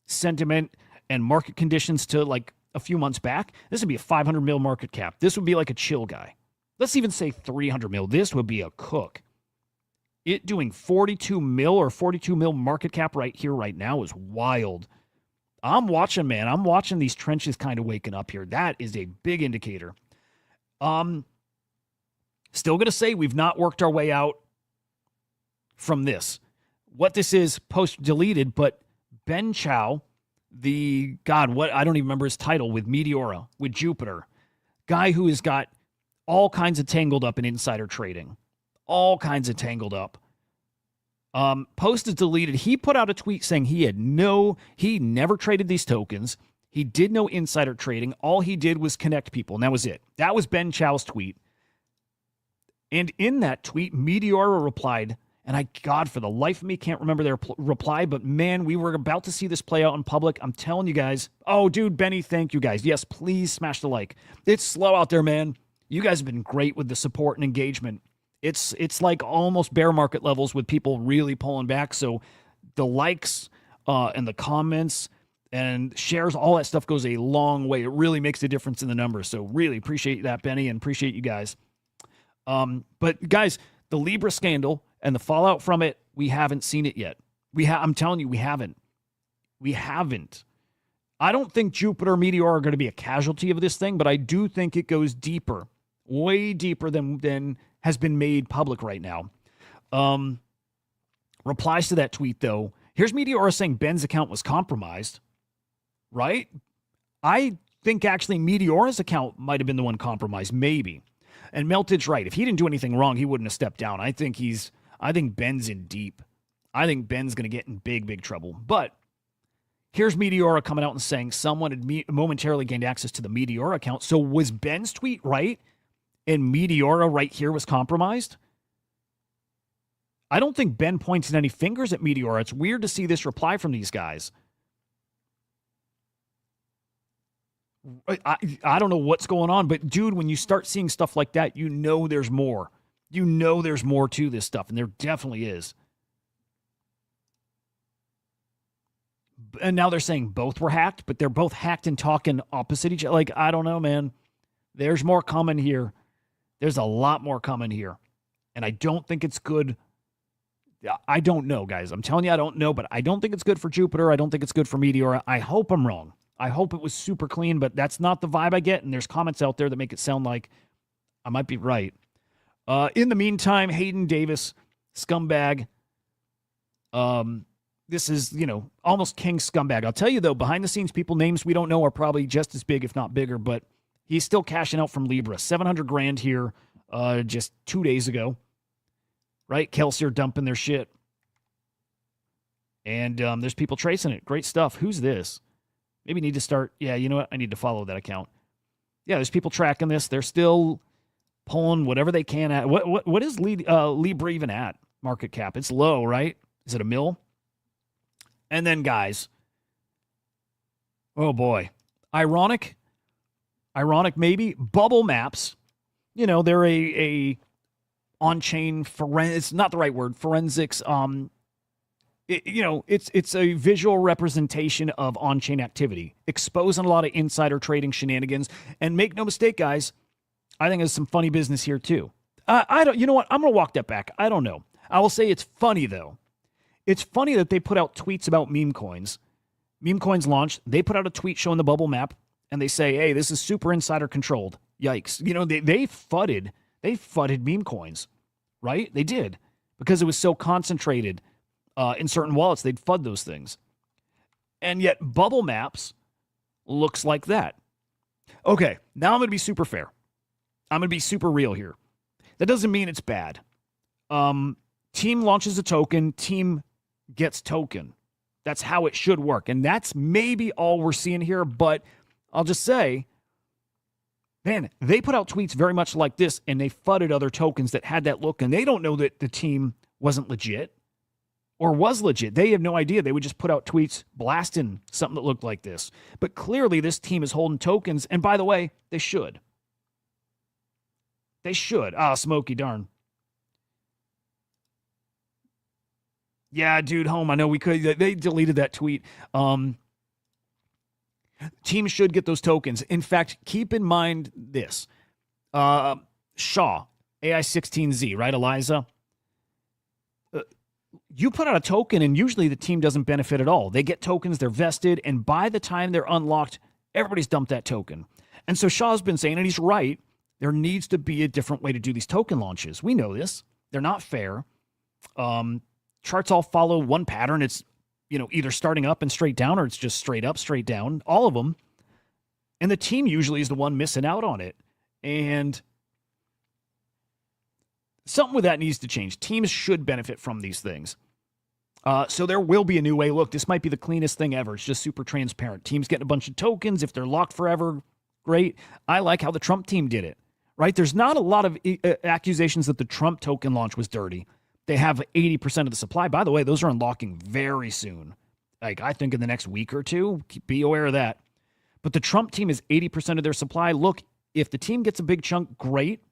sentiment and market conditions to like a few months back, this would be a 500 mil market cap. This would be like a chill guy. Let's even say 300 mil. This would be a cook. It doing 42 mil or 42 mil market cap right here, right now is wild. I'm watching, man. I'm watching these trenches kind of waking up here. That is a big indicator. Still going to say we've not worked our way out from this. What this is post-deleted, but Ben Chow, I don't even remember his title, with Meteora, with Jupiter, guy who has got all kinds of tangled up in insider trading. All kinds of tangled up. Post is deleted. He put out a tweet saying he never traded these tokens. He did no insider trading. All he did was connect people, and that was it. That was Ben Chow's tweet. And in that tweet, Meteora replied, and God, for the life of me, can't remember their reply, but man, we were about to see this play out in public. I'm telling you guys. Oh, dude, Benny, thank you guys. Yes, please smash the like. It's slow out there, man. You guys have been great with the support and engagement. It's like almost bear market levels with people really pulling back. So the likes and the comments and shares, all that stuff goes a long way. It really makes a difference in the numbers. So really appreciate that, Benny, and appreciate you guys. But guys, the Libra scandal and the fallout from it, we haven't seen it yet. I'm telling you, we haven't. We haven't. I don't think Jupiter Meteor are going to be a casualty of this thing, but I do think it goes deeper, way deeper than has been made public right now. Replies to that tweet, though. Here's Meteora saying Ben's account was compromised, right? I think actually Meteora's account might have been the one compromised, maybe. And Melted's right. If he didn't do anything wrong, he wouldn't have stepped down. I think Ben's in deep. I think Ben's going to get in big, big trouble. But here's Meteora coming out and saying someone had momentarily gained access to the Meteora account. So was Ben's tweet right? And Meteora right here was compromised? I don't think Ben pointed any fingers at Meteora. It's weird to see this reply from these guys. I don't know what's going on, but dude, when you start seeing stuff like that, you know there's more. You know there's more to this stuff, and there definitely is. And now they're saying both were hacked, but they're both hacked and talking opposite each other. Like, I don't know, man. There's more coming here. There's a lot more coming here. And I don't think it's good. I don't know, guys. I'm telling you, I don't know, but I don't think it's good for Jupiter. I don't think it's good for Meteora. I hope I'm wrong. I hope it was super clean, but that's not the vibe I get. And there's comments out there that make it sound like I might be right. In the meantime, Hayden Davis, scumbag. This is, almost king scumbag. I'll tell you, though, behind the scenes, people names we don't know are probably just as big, if not bigger, but he's still cashing out from Libra. $700,000 here just 2 days ago. Right? Kelsier dumping their shit. And there's people tracing it. Great stuff. Who's this? Maybe need to start. Yeah, you know what? I need to follow that account. Yeah, there's people tracking this. They're still pulling whatever they can at. What is Libra even at? Market cap. It's low, right? Is it a mil? And then, guys. Oh, boy. Ironic maybe. Bubble maps. They're a on-chain it's not the right word. Forensics. It's a visual representation of on-chain activity, exposing a lot of insider trading shenanigans. And make no mistake, guys, I think there's some funny business here too. You know what? I'm going to walk that back. I don't know. I will say it's funny, though. It's funny that they put out tweets about meme coins. Meme coins launched. They put out a tweet showing the bubble map, and they say, hey, this is super insider controlled. Yikes. They fudded meme coins, right? They did, because it was so concentrated in certain wallets. They'd FUD those things. And yet bubble maps looks like that. Okay, now I'm going to be super fair. I'm going to be super real here. That doesn't mean it's bad. Team launches a token. Team gets token. That's how it should work. And that's maybe all we're seeing here. But I'll just say, man, they put out tweets very much like this, and they fudded other tokens that had that look, and they don't know that the team wasn't legit or was legit. They have no idea. They would just put out tweets blasting something that looked like this. But clearly this team is holding tokens, and by the way, they should. They should. Ah, Smokey, darn. Yeah, dude, home. I know we could. They deleted that tweet. Teams should get those tokens. In fact, keep in mind this. Shaw, AI16Z, right, Eliza? You put out a token, and usually the team doesn't benefit at all. They get tokens, they're vested, and by the time they're unlocked, everybody's dumped that token. And so Shaw's been saying, and he's right, there needs to be a different way to do these token launches. We know this. They're not fair. Charts all follow one pattern. It's, either starting up and straight down, or it's just straight up, straight down, all of them. And the team usually is the one missing out on it. And something with that needs to change. Teams should benefit from these things. So there will be a new way. Look, this might be the cleanest thing ever. It's just super transparent. Teams getting a bunch of tokens. If they're locked forever, great. I like how the Trump team did it, right? There's not a lot of accusations that the Trump token launch was dirty. They have 80% of the supply. By the way, those are unlocking very soon. Like, I think in the next week or two. Be aware of that. But the Trump team is 80% of their supply. Look, if the team gets a big chunk, great.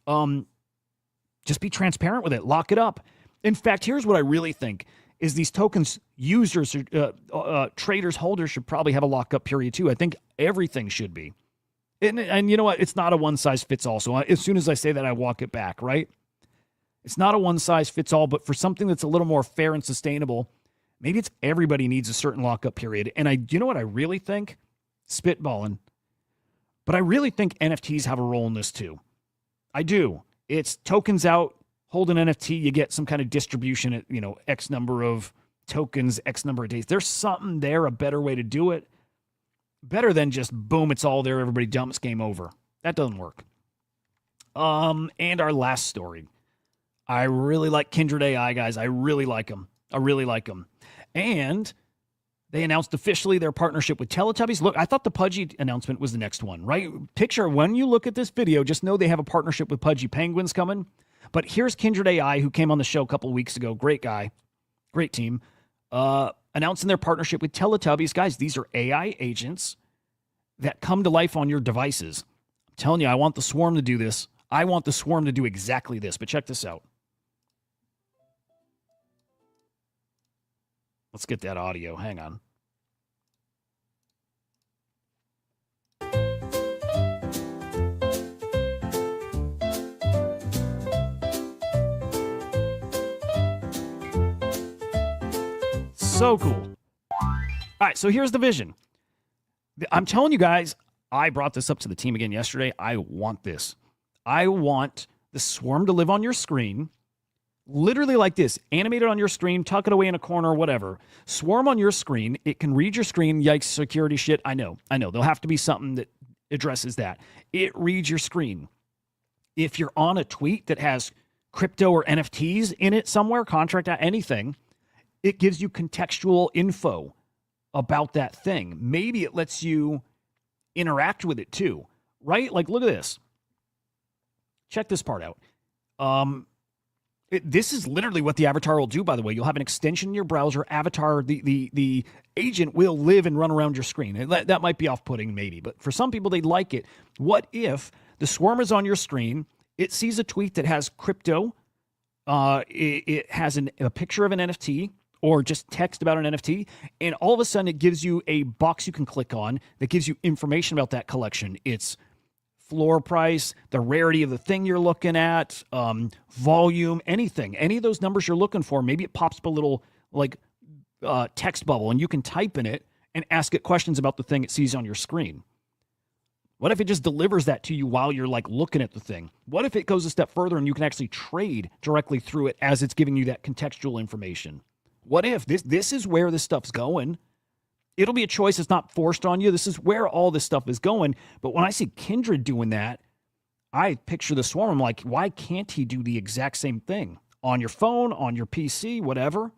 Just be transparent with it. Lock it up. In fact, here's what I really think is these tokens users, traders, holders should probably have a lockup period too. I think everything should be. And you know what? It's not a one-size-fits-all. So as soon as I say that, I walk it back, right? It's not a one-size-fits-all, but for something that's a little more fair and sustainable, maybe it's everybody needs a certain lockup period. And you know what I really think? Spitballing. But I really think NFTs have a role in this too. I do. It's tokens out, hold an NFT, you get some kind of distribution at, X number of tokens, X number of days. There's something there, a better way to do it. Better than just, boom, it's all there, everybody dumps, game over. That doesn't work. And our last story. I really like Kindred AI, guys. I really like them. And they announced officially their partnership with Teletubbies. Look, I thought the Pudgy announcement was the next one, right? Picture, when you look at this video, just know they have a partnership with Pudgy Penguins coming. But here's Kindred AI, who came on the show a couple of weeks ago. Great guy. Great team. Announcing their partnership with Teletubbies. Guys, these are AI agents that come to life on your devices. I'm telling you, I want the Swarm to do this. I want the Swarm to do exactly this. But check this out. Let's get that audio. Hang on. So cool. All right, so here's the vision. I'm telling you guys, I brought this up to the team again yesterday. I want this. I want the Swarm to live on your screen. Literally like this, animate it on your screen, tuck it away in a corner, whatever. Swarm on your screen. It can read your screen. Yikes, security shit. I know. There'll have to be something that addresses that. It reads your screen. If you're on a tweet that has crypto or NFTs in it somewhere, contract, anything, it gives you contextual info about that thing. Maybe it lets you interact with it too, right? Like, look at this. Check this part out. This is literally what the avatar will do, by the way. You'll have an extension in your browser. Avatar, the agent will live and run around your screen. That might be off-putting maybe, but for some people, they like it. What if the Swarm is on your screen, it sees a tweet that has crypto, it has a picture of an NFT, or just text about an NFT, and all of a sudden it gives you a box you can click on that gives you information about that collection. It's floor price, the rarity of the thing you're looking at, volume, anything. Any of those numbers you're looking for, maybe it pops up a little text bubble, and you can type in it and ask it questions about the thing it sees on your screen. What if it just delivers that to you while you're looking at the thing? What if it goes a step further and you can actually trade directly through it as it's giving you that contextual information? What if this is where this stuff's going? It'll be a choice. It's not forced on you. This is where all this stuff is going. But when I see Kindred doing that, I picture the Swarm. I'm like, why can't he do the exact same thing on your phone, on your PC, whatever?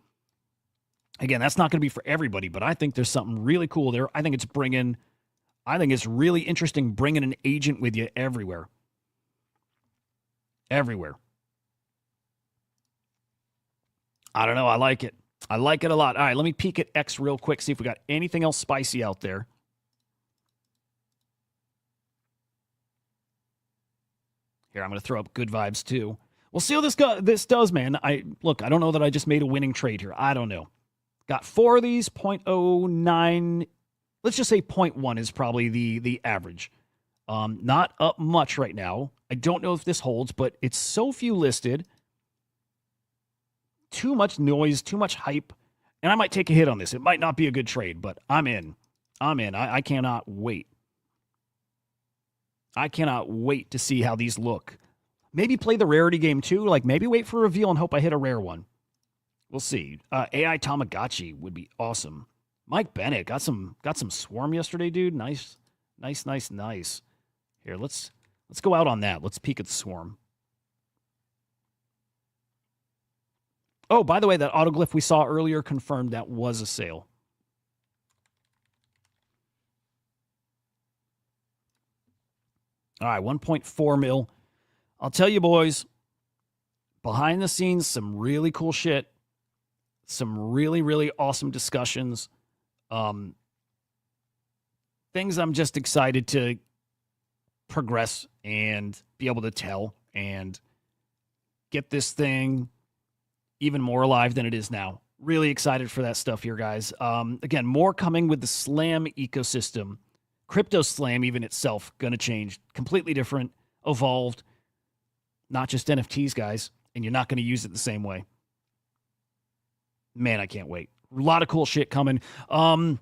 Again, that's not going to be for everybody, but I think there's something really cool there. I think it's really interesting bringing an agent with you everywhere. Everywhere. I don't know. I like it. I like it a lot. All right, let me peek at X real quick, see if we got anything else spicy out there. Here, I'm going to throw up good vibes too. We'll see how this does, man. I don't know that I just made a winning trade here. I don't know. Got 4 of these, 0.09. Let's just say 0.1 is probably the average. Not up much right now. I don't know if this holds, but it's so few listed. Too much noise, too much hype. And I might take a hit on this. It might not be a good trade, but I'm in. I cannot wait. I cannot wait to see how these look. Maybe play the rarity game too. Like maybe wait for a reveal and hope I hit a rare one. We'll see. AI Tamagotchi would be awesome. Mike Bennett got some swarm yesterday, dude. Nice. Here, let's go out on that. Let's peek at the swarm. Oh, by the way, that autoglyph we saw earlier confirmed that was a sale. All right, 1.4 mil. I'll tell you, boys, behind the scenes, some really cool shit. Some really, really awesome discussions. Things I'm just excited to progress and be able to tell and get this thing even more alive than it is now. Really excited for that stuff here, guys. Again, more coming with the Slam ecosystem. Crypto Slam, even itself, going to change. Completely different, evolved. Not just NFTs, guys. And you're not going to use it the same way. Man, I can't wait. A lot of cool shit coming. All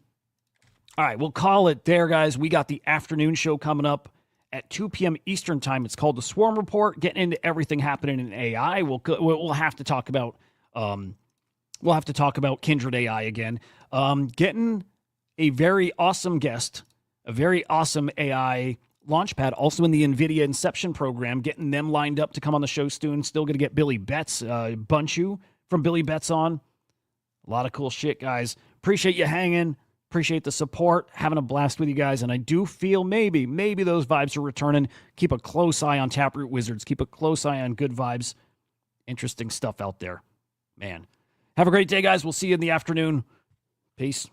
right, we'll call it there, guys. We got the afternoon show coming up at 2 p.m. Eastern time. It's called the Swarm Report, getting into everything happening in AI. We'll have to talk about Kindred AI again. Getting a very awesome guest, a very awesome AI launchpad, also in the NVIDIA Inception program, getting them lined up to come on the show soon. Still going to get Billy Betts, Bunchu from Billy Betts on. A lot of cool shit, guys. Appreciate you hanging. Appreciate the support. Having a blast with you guys. And I do feel maybe those vibes are returning. Keep a close eye on Taproot Wizards. Keep a close eye on good vibes. Interesting stuff out there. Man. Have a great day, guys. We'll see you in the afternoon. Peace.